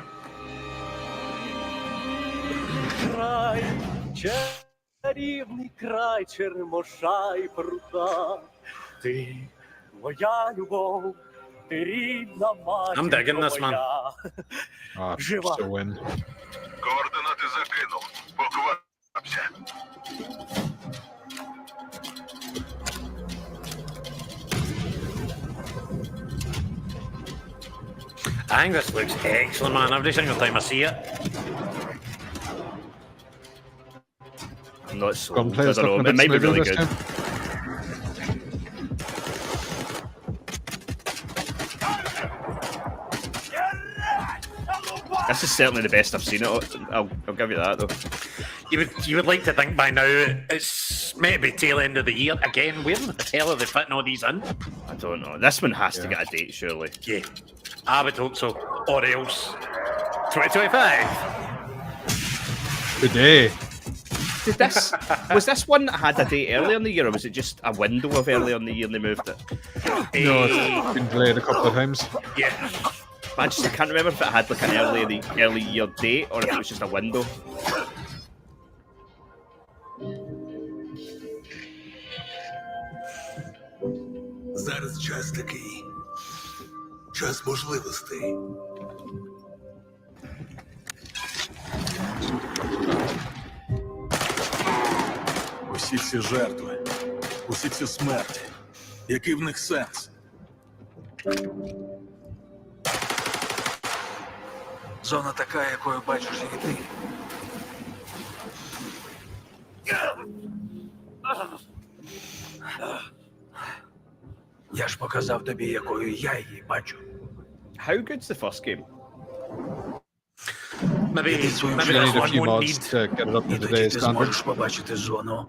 Край, чарівний край, черемоша і прута. Ти моя любов, ти рідна матір I'm digging this, man. моя. Oh, Жива. so win. Координати закинув. Поквапся. I think this looks excellent, man. Every single time I see it. I'm not so. Go and play I this don't know, stuff it might be smoother really this good. time. This is certainly the best I've seen it. I'll give you that, though. You would like to think by now it's maybe tail end of the year again. Where the hell are they fitting all these in? I don't know. This one has to get a date, surely. Yeah, I would hope so. Or else 2025. Today. Was this one that had a date earlier in the year, or was it just a window of earlier in the year and they moved it? No, it's been delayed a couple of times. Yeah. I can't remember if it had like an early year date or if it was just a window. Зараз час такий. Час можливостей. Усі ці жертви, усі ці смерті. Який в них сенс? Зона така, якою бачиш і ти. Я ж показав тобі, якою я її бачу. How good's the first game? Maybe You're this gonna need a one few won't mods need. to get it up to today's standards. побачити зону.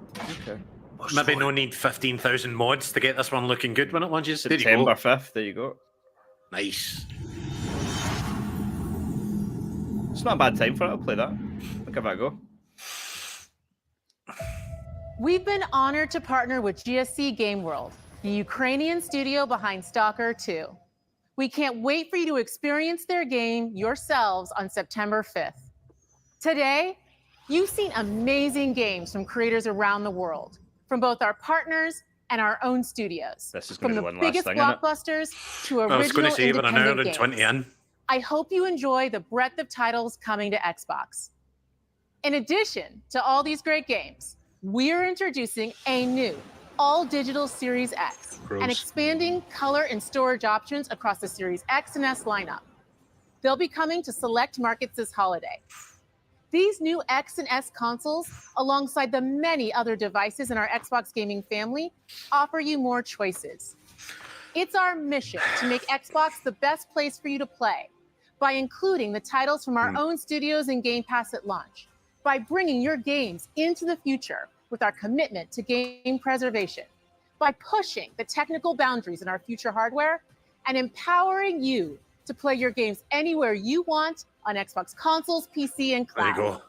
Maybe no need 15,000 mods to get this one looking good when it launches. There you September go. 5th, there you go. Nice. It's not a bad time for it, I'll play that. I'll give it a go. We've been honored to partner with GSC Game World, the Ukrainian studio behind Stalker 2. We can't wait for you to experience their game yourselves on September 5th. Today, you've seen amazing games from creators around the world, from both our partners and our own studios. This is From going to the be one last biggest thing, isn't it? blockbusters to I was going original to say we're an hour independent and 20 games. in. I hope you enjoy the breadth of titles coming to Xbox. In addition to all these great games, we're introducing a new all-digital Series X and expanding color and storage options across the Series X and S lineup. They'll be coming to select markets this holiday. These new X and S consoles, alongside the many other devices in our Xbox gaming family, offer you more choices. It's our mission to make Xbox the best place for you to play by including the titles from our own studios and Game Pass at launch, by bringing your games into the future with our commitment to game preservation, by pushing the technical boundaries in our future hardware, and empowering you to play your games anywhere you want on Xbox consoles, PC, and cloud. There you go.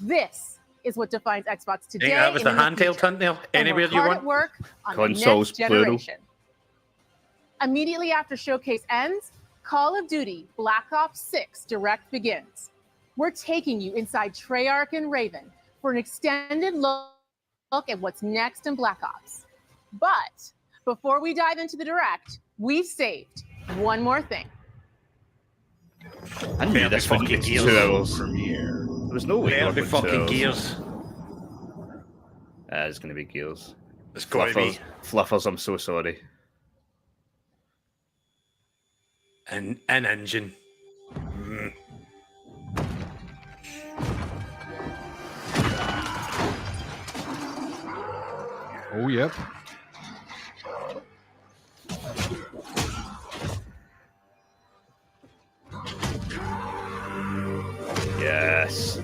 This is what defines Xbox today. That was the and in handheld thumbnail. Anywhere you hard want. At work on Consoles, the next generation. Immediately after Showcase ends, Call of Duty Black Ops 6 Direct begins. We're taking you inside Treyarch and Raven for an extended look at what's next in Black Ops. But before we dive into the Direct, we've saved one more thing. I knew this wouldn't be 2 hours. There was no way. There'll be fucking Gears. It's going to be Gears. It's got to be. Fluffers, I'm so sorry. An engine. Oh, yep. Yes.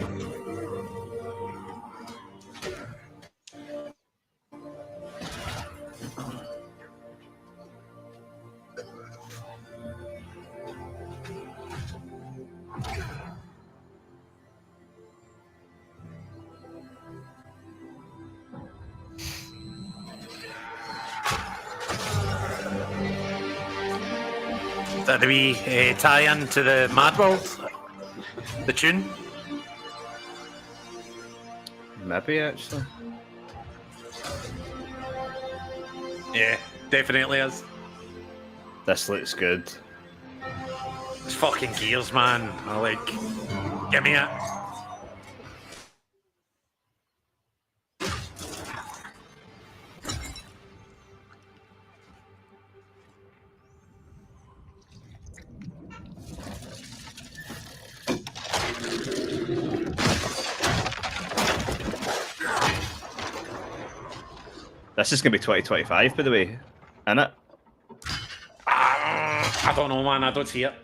That we tie in to the Mad World, the tune. Maybe actually. Yeah, definitely is. This looks good. It's fucking Gears, man. I like. Give me it. This is going to be 2025, by the way, isn't it? I don't know, man. I don't see it.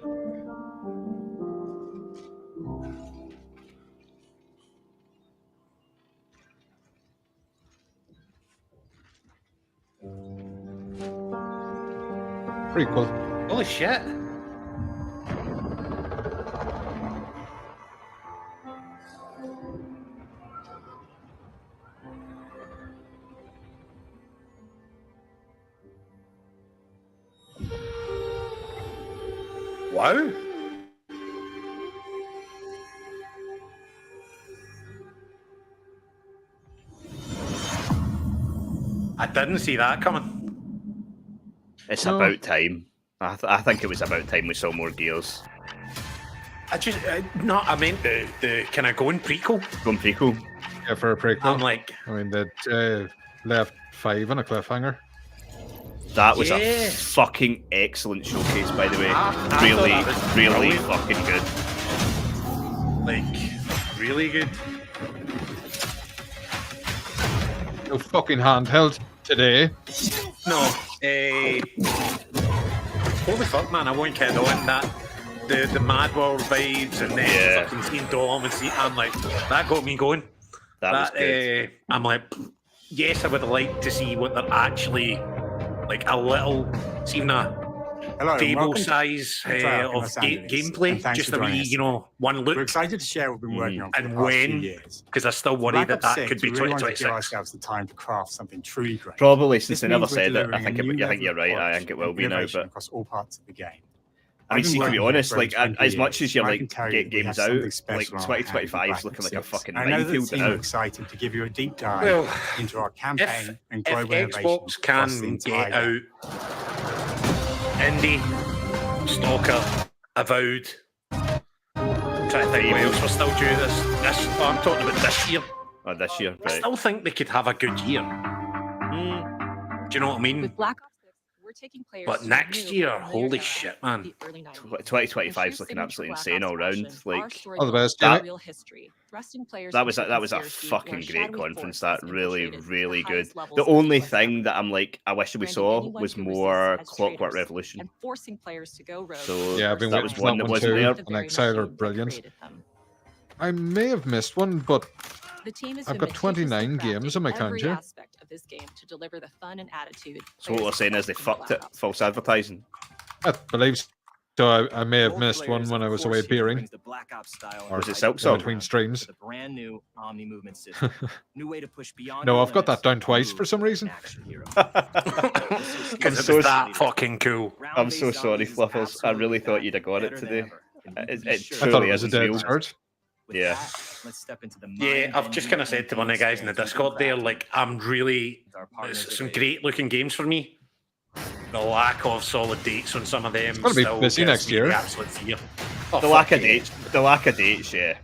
Prequel. Holy shit. Wow. I didn't see that coming. It's about time. I think it was about time we saw more Gears. I just, no, I meant the can I go in prequel? Going prequel? Yeah, for a prequel. I'm like, I mean, that left 5 on a cliffhanger. That was a fucking excellent showcase, by the way. Really fucking good. Like, really good. No fucking handheld today. No, holy fuck, man! I won't kid on that. The Mad World vibes and then fucking seeing Dom and see. I'm like, that got me going. That was good. I'm like, yes, I would like to see what they're actually like a little, even a table size of gameplay, just a wee, you know, one look. We're excited to share what we've been working on for and the past few when, years. because I still worry that could be we really wanted to 2026. give ourselves the time to craft something truly great. Probably since This they never means we're said it. I delivering think a new you're right. I think it will be now. innovation But across all parts of the game. I mean, see, to be honest, like as much as you're I like can tell get you we games have out, something like special on our hands 2025 with is looking Black like a Ops fucking 6. I know that minefield the team now. are excited to give you a deep dive Well, into our campaign and global if innovation Xbox across the can entire get out Indie, Stalker, Avowed, trying to think what else we're still due I'm talking about this year. Oh, this year, I still think they could have a good year. Do you know what I mean? With Black Ops 6, we're taking players. But next year, holy shit, man. 2025 is looking absolutely insane all round. Like, all the best, that was that a fucking great conference. That really good. The only thing that I'm like, I wish we saw was more Clockwork Revolution. And forcing players to go rogue. So yeah, I've been that waiting was for one that that one wasn't too. there. And Exiler, brilliant. I may have missed one, but The team has I've been got 29 meticulously games on my crafting every calendar. aspect of this game to deliver the fun and attitude. So what we're saying is they fucked it. False advertising. I believe so. I may have missed one when I was away beering. Or was it Silksong? Between streams. Brand new Omni movement system. New way to push beyond. No, I've got that down twice for some reason. Because it was that fucking cool. I'm so sorry, Fluffles. I really thought you'd have got it today. It I thought truly it was a is dead real. cert. Yeah. Let's step into the Yeah, I've just kind of said to one of the guys in the Discord there, like, I'm really, there's some great looking games for me. The lack of solid dates on some of them. It's going to be busy next year. Absolute fear. The lack of dates, yeah.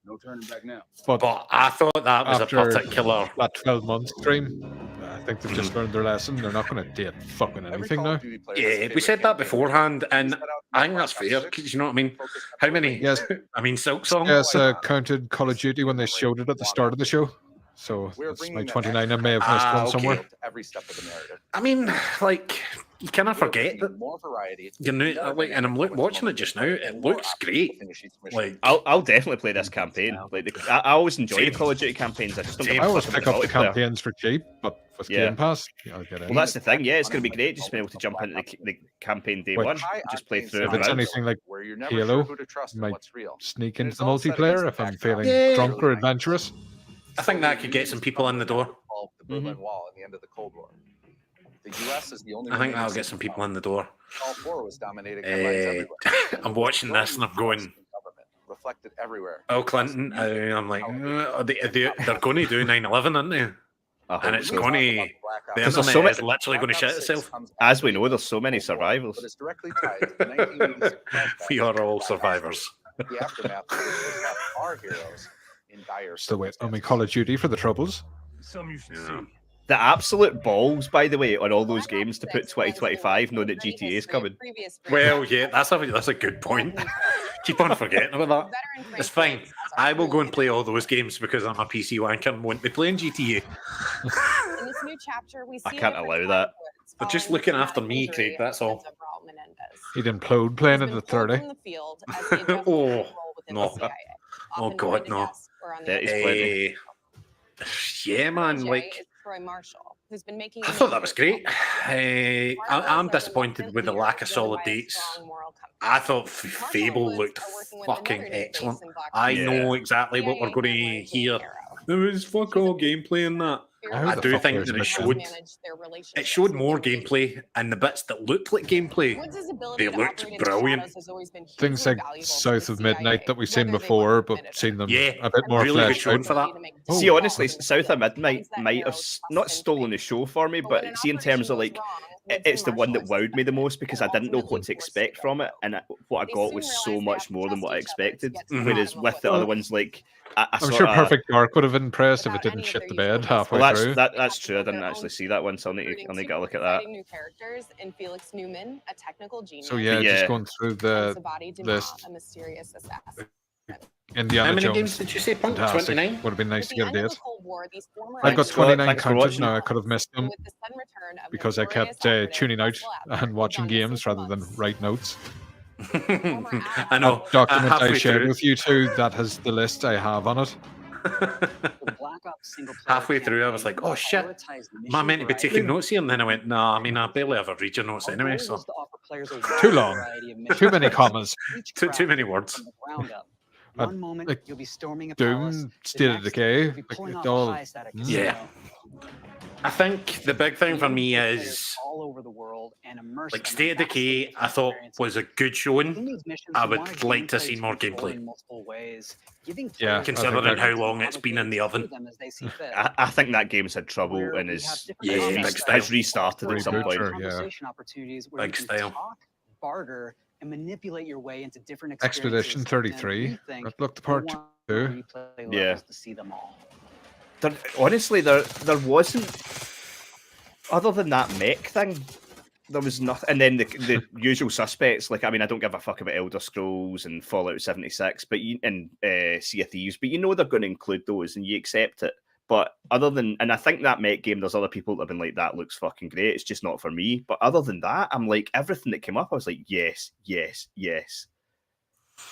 No turning back now. But I thought that was a After particular. that 12-month stream, I think they've just learned their lesson. They're not going to date fucking anything now. Yeah, we said that beforehand, and I think that's fair. 'Cause you know what I mean? How many? Yes. I mean, Silksong. Yes, counted Call of Duty when they showed it at the start of the show. So it's my 29. I may have missed one somewhere. Every step of the narrative. I mean, like, you kind of forget that. More variety. You know, like, and I'm watching it just now. It looks great. Like, I'll definitely play this campaign. Like, I always enjoy the Call of Duty campaigns. I just don't. I always pick up the campaigns for cheap, but with Yeah. Game Pass, I'll get in. Well, that's the thing. Yeah, it's going to be great just being able to jump into the campaign day Which- one, just play through. If it's rounds. anything like Where you're never Halo, sure who to trust and might what's real. sneak And into it's the all set multiplayer against if the I'm backdrop feeling Yeah. drunk or adventurous. I think that could get some people in the door. The Berlin Wall and the end of the Cold War. The U.S. is the only. I think that'll get some people in the door. Gulf War was dominated by everywhere. I'm watching this and I'm going, Government reflected everywhere. Bill Clinton. I'm like, they're going to do 9/11, aren't they? And it's going to. The Because there's internet so is many- literally going to shit itself. As we know, there's so many survivors. But it's directly tied to the 1986 We are all survivors. the aftermath of which was left our heroes in dire Still wait on me Call of Duty for the troubles. Some you should see. The absolute balls, by the way, on all those games to put 2025, knowing that GTA is coming. Well, yeah, that's a good point. Keep on forgetting about that. It's fine. I will go and play all those games because I'm a PC wanker and won't be playing GTA. In this new chapter, we see I can't allow that. They're just looking after me, Craig, that's all. He'd implode playing at the 30. Oh, no. Oh, God, no. That is plenty. Yeah, man, like, Troy Marshall, who's been making. I thought that was great. I'm disappointed with the lack of solid dates. I thought Fable looked fucking excellent. I know exactly what we're going to hear. There was fuck all gameplay in that. I do think that it showed more gameplay, and the bits that looked like gameplay, they looked brilliant. Things like South of Midnight that we've seen before, but seen them a bit more really good fleshed showing out. for that. See, honestly, South of Midnight might have not stolen the show for me, but see, in terms of like, it's the one that wowed me the most because I didn't know what to expect from it, and what I got was so much more than what I expected. Whereas with the other ones, like, I'm sure Perfect Dark would have been impressed if it didn't shit the bed halfway through. That's true. I didn't actually see that one, so I'll need to get a look at that. New characters in Felix Newman, a technical genius. So yeah, just going through the list. A mysterious assassin. Indiana How many Jones. games did you say, Punk? Fantastic. 29? Would have been nice to get a date. War, these former I've got Thanks for 29 counted watching. now. I could have missed them because I kept tuning out and watching games rather than write notes. I know. That document I halfway shared through- with you two, that has the list I have on it. Halfway through, I was like, oh shit, am I meant to be taking notes here? And then I went, no, I mean, I barely ever read your notes anyway, so. Too long. Too many commas. Too many words. One moment like, you'll be storming a Doom, State of Decay, like, all, Yeah. I think the big thing for me is like State of Decay, I thought was a good showing. I would like to see more gameplay. Yeah, Considering how long it's been in the oven. I think that game's had trouble and has big style. restarted at some point. Big style. barter, and manipulate your way into different Expedition experiences. 33. And That looked the part want 2. replay levels Yeah. to see them all. Honestly, there wasn't, other than that mech thing, there was nothing. And then the usual suspects, like, I mean, I don't give a fuck about Elder Scrolls and Fallout 76, but and Sea of Thieves, but you know they're going to include those, and you accept it. But other than, and I think that mech game, there's other people that have been like, that looks fucking great. It's just not for me. But other than that, I'm like, everything that came up, I was like, yes, yes, yes.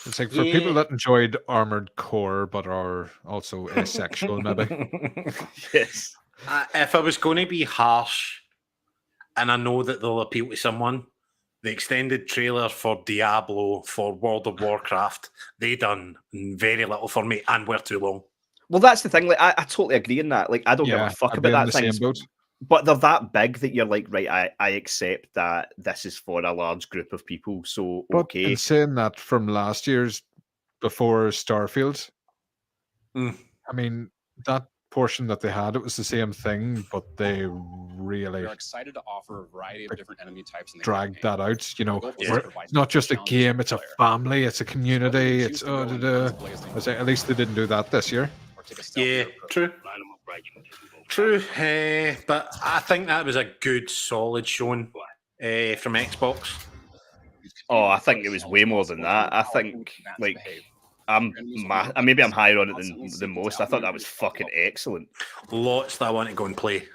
It's like for people that enjoyed Armored Core but are also asexual, maybe. Yes. If I was going to be harsh, and I know that they'll appeal to someone, the extended trailer for Diablo, for World of Warcraft, they done very little for me and were too long. Well, that's the thing. Like, I totally agree in that. Like, I don't give Yeah, a fuck I'd be about in that the thing. same boat. But they're that big that you're like, right, I accept that this is for a large group of people. So, But okay. in saying that, from last year's before Starfield, I mean, that portion that they had, it was the same thing, but they really We're excited to offer a variety of different enemy types in the dragged that out. You know, goal is where to provide it's not just a challenges game; for it's a the player. family, it's a community. It's I say, at least they didn't do that this year. Yeah, true. True, but I think that was a good, solid showing from Xbox. Oh, I think it was way more than that. I think, like, maybe I'm higher on it than most. I thought that was fucking excellent. Lots that I want to go and play.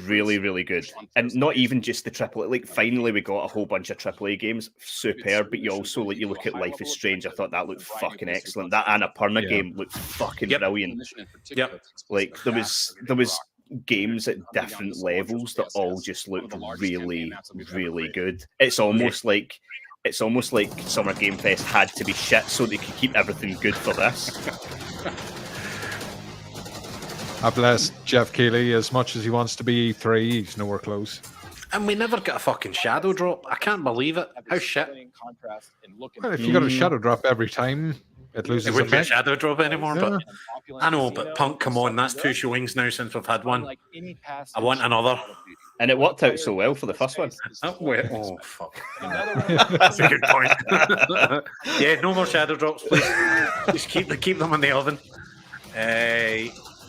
Really, really good. And not even just the AAA. Like, finally, we got a whole bunch of AAA games. Superb. But you also, like, you look at Life is Strange. I thought that looked fucking excellent. That Annapurna game looked fucking brilliant. Yep. Like, there was games at different levels that all just looked really, really good. It's almost like Summer Game Fest had to be shit so they could keep everything good for this. I bless Jeff Keighley as much as he wants to be E3. He's nowhere close. And we never got a fucking shadow drop. I can't believe it. How shit. Well, if you got a shadow drop every time, it loses. It wouldn't be a effect. shadow drop anymore, Yeah. but I know, but Punk, come on, that's 2 showings now since we've had one. I want another. And it worked out so well for the first one. Oh fuck. That's a good point. Yeah, no more shadow drops, please. Just keep them in the oven.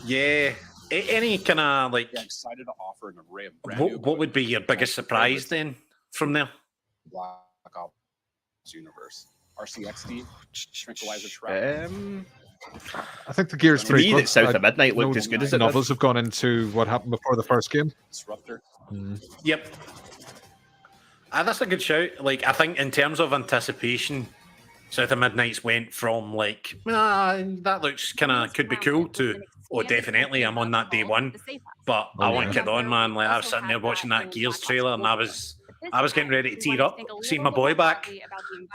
Yeah. Any kind of like excited to offer an array of brand new what would be your biggest surprise then from there? Black Ops universe. RCXD, Tranquilizer Trap. I think the Gears To me, prequel, that South I of Midnight looked know as good as it novels have gone into what happened before the first game. Disruptor. Yep. That's a good shout. Like, I think in terms of anticipation, South of Midnight's went from like, that looks kind of could be cool to, oh, definitely, I'm on that day one. But I want kid on, man. Like, I was sitting there watching that Gears trailer, and I was getting ready to tear up, seeing my boy back. Do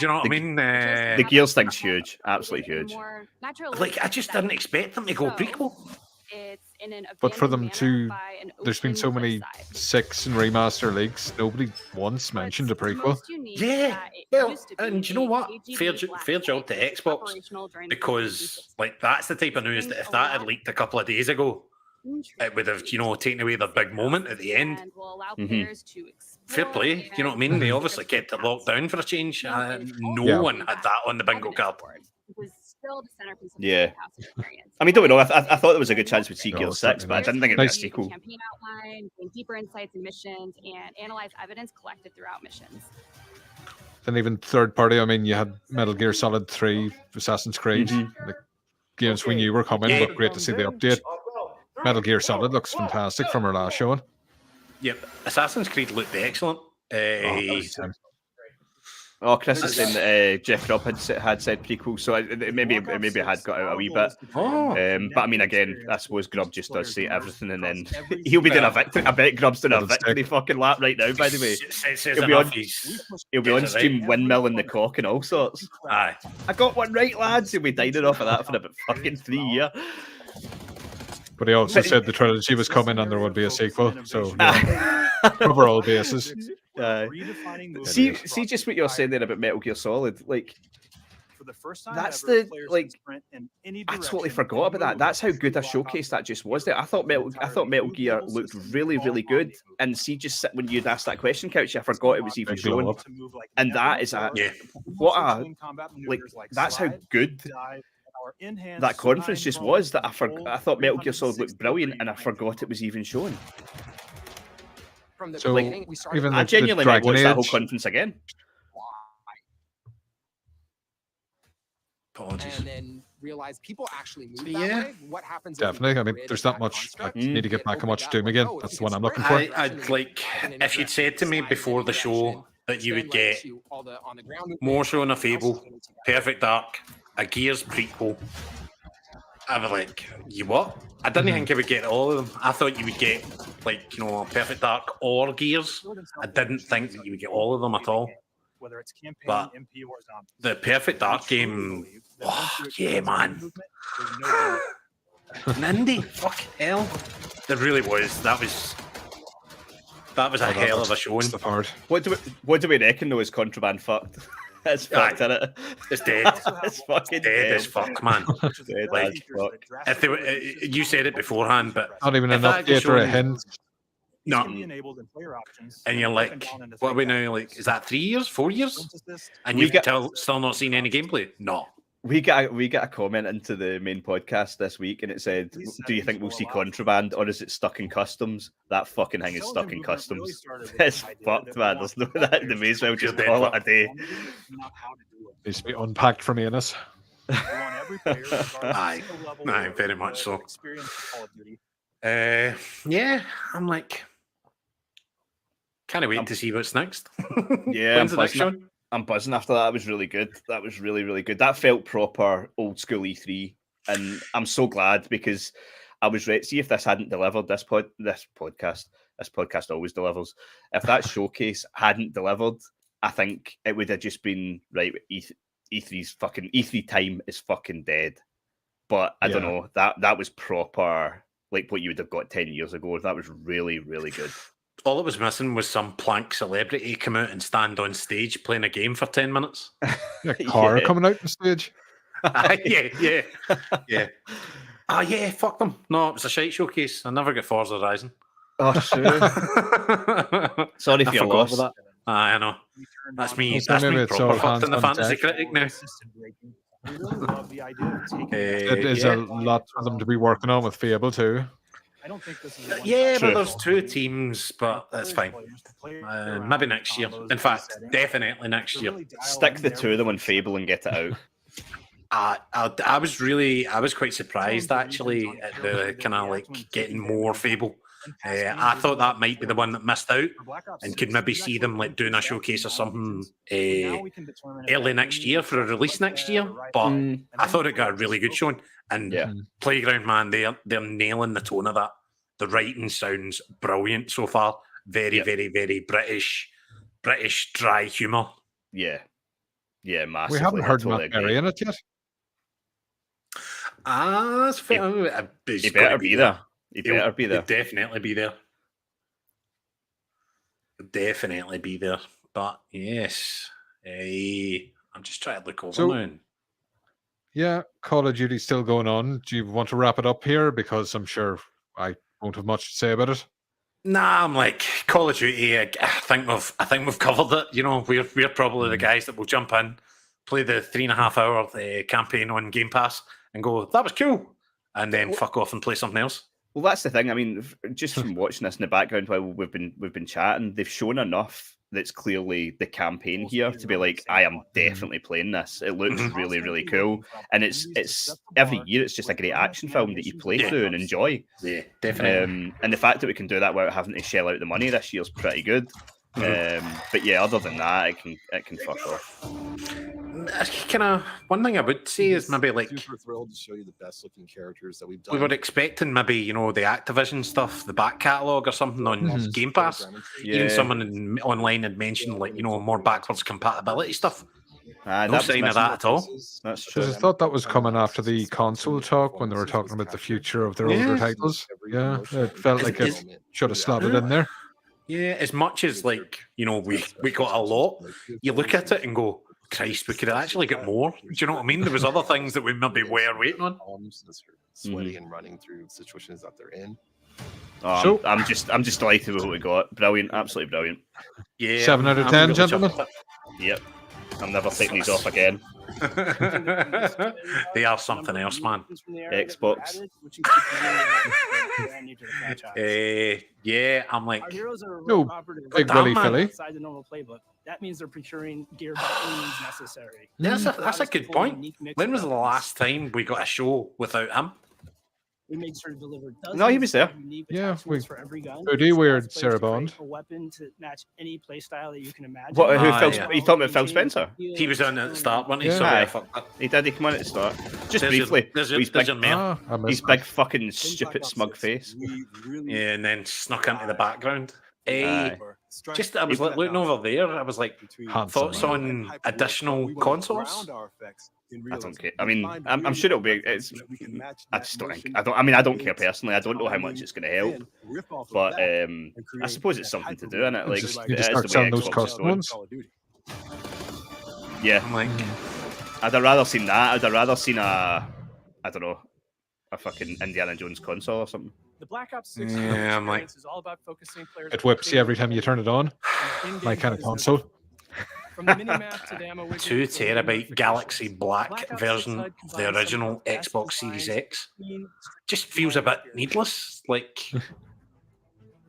you know what I mean? The Gears thing's huge, absolutely huge. Like, I just didn't expect them to go prequel. But for them to, there's been so many 6 and remaster leaks. Nobody once mentioned a prequel. Yeah, well, and you know what? Fair job to Xbox, because like that's the type of news that if that had leaked a couple of days ago, it would have, taken away the big moment at the end. Fair play, you know what I mean? They obviously kept it locked down for a change. No one had that on the bingo card. Yeah. I mean, don't we know? I thought there was a good chance we'd see Gears 6, but I didn't think it'd be a sequel. Campaign outline, gain deeper insights in missions, and analyze evidence collected throughout missions. Then even third party, I mean, you had Metal Gear Solid 3, Assassin's Creed, the games we knew were coming, but great to see the update. Metal Gear Solid looks fantastic from our last showing. Yep, Assassin's Creed looked excellent. Chris is saying that Jeff Grubb had said prequel, so maybe I had got out a wee bit. But I mean, again, I suppose Grubb just does say everything, and then he'll be doing a victory. I bet Grubb's doing a victory fucking lap right now. By the way, he'll be on stream windmilling the cock and all sorts. Aye, I got one right, lads. He'll be dining off of that for about fucking 3 years. But he also said the trilogy was coming and there would be a sequel, so cover all bases. See, just what you're saying there about Metal Gear Solid. Like, For the first time That's ever, the players like. can sprint in any I totally direction forgot about that. and That's how move good a to showcase that just was. There, I thought Metal Gear looked really, really good. And see, just when you'd asked that question, Couch, I forgot it was even Big blow shown. up. And that is a what a like. That's how good that conference just was. That I thought Metal Gear Solid looked brilliant, and I forgot it was even shown. From the So beginning, we started. even I the genuinely might Dragon watch that whole Age, conference again. Apologies. And then realize people actually move that Yeah. way. What happens? if we definitely. I mean, get rid there's of not that much. I construct? need to get It back and opened watch up Doom like, again. oh, if That's you the one can I'm looking sprint, for. I'd like if you'd said to me before the show that you would stand right get to all the on the ground more so on a Fable, Perfect Dark, a Gears prequel, I was like, you what? I didn't think I would get all of them. I thought you would get like, you know, Perfect Dark or Gears. I didn't think that you would get all of them at all. Whether it's campaign, But MP, or zombie. the Perfect Dark game, oh, yeah, man. Nindy, fuck hell. There really was. That was a hell of a showing. What do we reckon though is Contraband fucked? It's fucked, isn't it? It's dead. It's fucking dead as fuck, man. Dead Like, as fuck. if they were, you said it beforehand, but Not even if an that update or a shown- hint. No. Options, And you're like, what are we now? Like, is that 3 years, 4 years? And We you've get- still not seen any gameplay? No. We got a comment into the main podcast this week, and it said, "Do you think we'll see Contraband, or is it stuck in customs?" That fucking thing is stuck in customs. It's fucked, man. There's no that. They may as well just call it a day. Needs to be unpacked from Anus. Aye, very much so. Yeah, I'm like, can't wait to see what's next. Yeah, When's the next show? I'm buzzing after that. It was really good. That was really, really good. That felt proper old school E3, and I'm so glad because I was ready. See if this hadn't delivered. This podcast always delivers. If that showcase hadn't delivered, I think it would have just been right. E3's fucking E3 time is fucking dead. But I don't know. That was proper, like what you would have got 10 years ago. That was really, really good. All it was missing was some plank celebrity come out and stand on stage playing a game for 10 minutes. A car coming out the stage. yeah. Ah, yeah, fuck them. No, it was a shite showcase. I never got Forza Horizon. Oh, sure. Sorry for your loss. That. I know. That's me. So That's maybe me it's proper all fucked in the hands on fantasy deck. critic now. It is a lot for them to be working on with Fable too. I don't think this is Yeah, but there's two teams, but that's fine. Maybe next year. In fact, definitely next year. Stick the two of them on Fable and get it out. I was quite surprised actually at the kind of like getting more Fable. I thought that might be the one that missed out, and could maybe see them like doing a showcase or something early next year for a release next year. But I thought it got a really good showing. And Playground, man, they're nailing the tone of that. The writing sounds brilliant so far. Very, very, very British dry humour. Yeah, massively. We haven't heard totally Matt Berry in it yet. That's fair. He better be there. He better be there. He'll definitely be there. He'll definitely be there. But yes, I'm just trying to look over now. Yeah, Call of Duty's still going on. Do you want to wrap it up here? Because I'm sure I won't have much to say about it. Nah, I'm like Call of Duty. I think we've covered it. You know, we're probably the guys that will jump in, play the 3.5 hour campaign on Game Pass, and go, that was cool, and then fuck off and play something else. Well, that's the thing. I mean, just from watching this in the background while we've been chatting, they've shown enough that's clearly the campaign here to be like, I am definitely playing this. It looks really, really cool, and it's every year it's just a great action film that you play through and enjoy. Yeah, definitely. And the fact that we can do that without having to shell out the money this year is pretty good. But yeah, other than that, it can fuck off. Kind of one thing I would say is maybe like super thrilled to show you the best looking characters that we've done. we were expecting maybe, you know, the Activision stuff, the back catalogue or something on Game Pass. Even someone online had mentioned like, you know, more backwards compatibility stuff. No sign of that at all. That's true. Because I thought that was coming after the console talk when they were talking about the future of their older titles. Yeah, it felt like it should have slotted in there. Yeah, as much as like, you know, we got a lot, you look at it and go, Christ, we could have actually got more. Do you know what I mean? There was other things that we maybe were waiting on. Sweating and running through situations that they're in. Oh, So- I'm just delighted with what we got. Brilliant, absolutely brilliant. Yeah, 7 out of I'm 10, really gentlemen. chuffed. Yep. I'm never taking these off again. They are something else, man. Xbox. Yeah, I'm like, Our heroes are No, Big damn, Willy man. Philly. outside the normal playbook. That means they're procuring gear by any means necessary. that's a good point. When was the last time we got a show without him? We made sure to deliver No, he was there. Yeah, we for every gun. pretty weird, Players to Sarah create Bond. A weapon to match any play style that you can imagine. What? Who? Ah, Phil? yeah. You talking about Phil Spencer? He was on at the start, wasn't he? Yeah. Sorry, I Aye. fucked up. He did. He come on at the start. Just There's your- briefly. there's your- He's there's big. your mare. Ah, I missed He's big, fucking stupid, smug face. Yeah, and then snuck into the background. Aye. Just, I was like, looking over there. I was like, thoughts on additional consoles? I don't care. I mean, I'm sure it'll be. It's. I just don't think. I mean, I don't care personally. I don't know how much it's going to help, but I suppose it's something to do in it. Like, Just- it you just is start the way selling those Xbox is custom going. ones. Yeah, I'm like, I'd have rather seen that. I'd have rather seen I don't know, a fucking Indiana Jones console or something. The Black Ops 6 Yeah, I'm like- experience is all about focusing players. It whips you every time you turn it on. My kind of console. From the minimap to the ammo widget, 2 to the terabyte Galaxy Black Black Ops version 6 of the combines original some of the best Xbox Series designs X between just feels a bit needless. Like,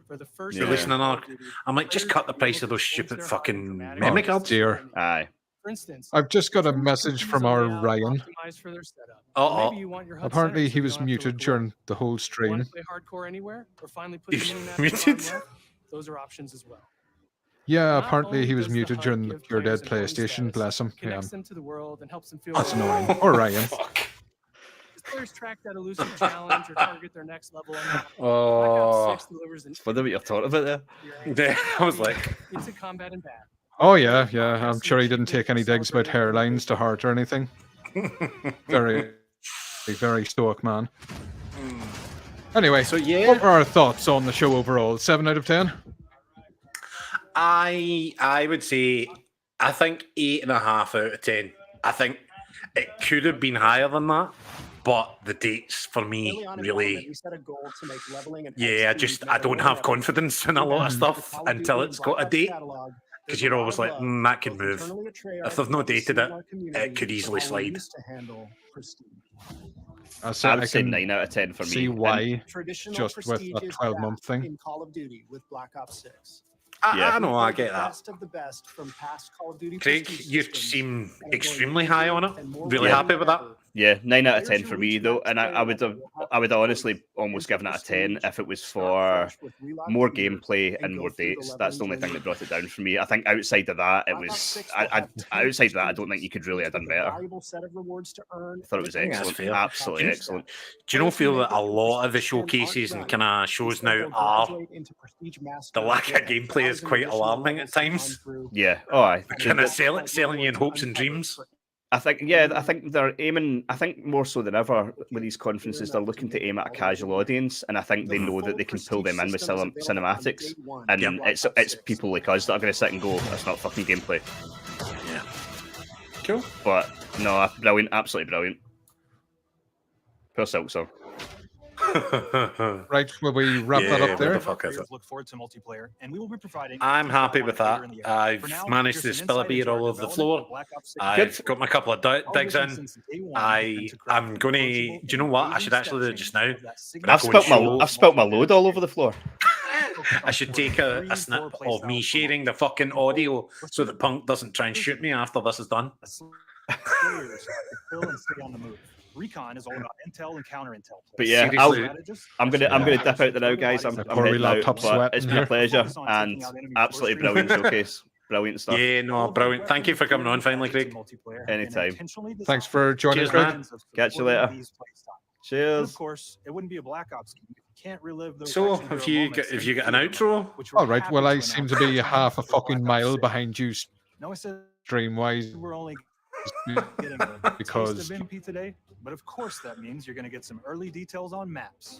for the first Yeah. releasing another. I'm like, just cut the price of those stupid fucking memory cards. Dear. Aye. For instance, I've just got a message from our Ryan. optimized for their setup. Uh-oh. Maybe you want your HUD Apparently, centered so he you was don't have to muted record. during the whole Want stream. to play hardcore anywhere, or finally put the He's minimap muted? on left? Those are options as well. Yeah, Not apparently only he was does the muted HUD during the give Pure players Dead an open PlayStation. status, Bless him. Yeah, connects them to the world and helps them feel that's alive. annoying. Or Ryan. As players track that elusive challenge or target their next level on map, Oh. Black Ops 6 delivers an It's funny what you're talking about there. Yeah, I was like, into combat and bad. Oh yeah, yeah. I'm sure he didn't take any digs about hairlines to heart or anything. Very, very stoic man. Anyway, so yeah, what were our thoughts on the show overall? 7 out of 10. I would say, I think 8.5 out of 10. I think it could have been higher than that, but the dates for me really. We set a goal to make leveling and Yeah, I don't have confidence in a lot of stuff until it's got a date. Because you're always like, that could move. If they've not dated it, it could easily slide. I I would say 9 out of 10 for me. see And why, Traditional just with prestige that is 12-month back thing. in Call of Duty with Black Ops 6. I know, I get that. Best of the best from past Call of Duty Craig, prestige you systems. seem extremely high on it. Really Yeah. happy with that. Yeah, 9 out of 10 for me though, and I would honestly almost given it a 10 if it was for more gameplay and more dates. That's the only thing that brought it down for me. I think outside of that, it was. Outside of that, I don't think you could really have done better. I set of rewards to earn. thought it was think that's excellent, fair. absolutely excellent. Do you not feel that a lot of the showcases and kind of shows now are the lack of gameplay is quite alarming at times? Yeah. Oh, I Kind of selling you in hopes and dreams. I think they're aiming. I think more so than ever with these conferences, they're looking to aim at a casual audience, and I think they know that they can pull them in with cinematics, and it's people like us that are going to sit and go, "That's not fucking gameplay." Yeah. Cool. But no, brilliant, absolutely brilliant. Poor Silksong. Right, will we wrap that up there? Look forward to multiplayer, and we will be providing. I'm happy with that. I've managed to spill a beer all over the floor. I've got my couple of digs in. I'm going to. Do you know what? I should actually do it just now. I've spilt my load all over the floor. I should take a snip of me sharing the fucking audio so that Punk doesn't try and shoot me after this is done. Recon is all about intel and counter intel. But yeah, I'm gonna dip out there now, guys. I'm heading out, but it's been a pleasure and absolutely brilliant showcase. Brilliant stuff. Yeah, no, brilliant. Thank you for coming on finally, Craig. Anytime. Thanks for joining, Cheers, Craig. man. Catch you later. Cheers. Of course, it wouldn't be a Black Ops game if you can't relive those. So, action have hero you moments got in an outro? which we're All right. happy Well, I to seem to announce be are half a coming to Black fucking Ops mile 6. behind you No, I said stream-wise we're only getting a because taste of MP today, but of course that means you're going to get some early details on maps.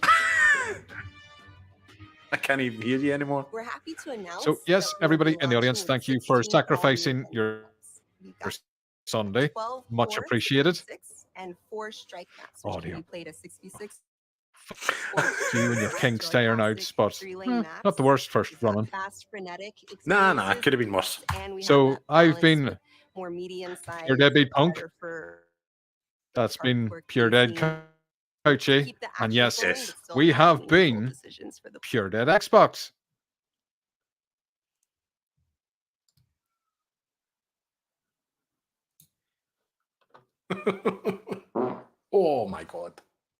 I can't even hear you anymore. We're happy to announce. So yes, everybody in the audience, thank you for sacrificing your Sunday. 12 Much fours, appreciated. 6 and 4 strike masters can Audio. be played as 66. You and your King staring out spots. Not the worst first running. Fast, frenetic Nah, it could have been worse. and we have So that I've balance been with more medium size. Pure Deadbeat Punk. better for That's been Pure Dead Couchy. keep the And action yes, going, but still we have have meaningful been decisions for the Pure Dead Xbox. Oh my god.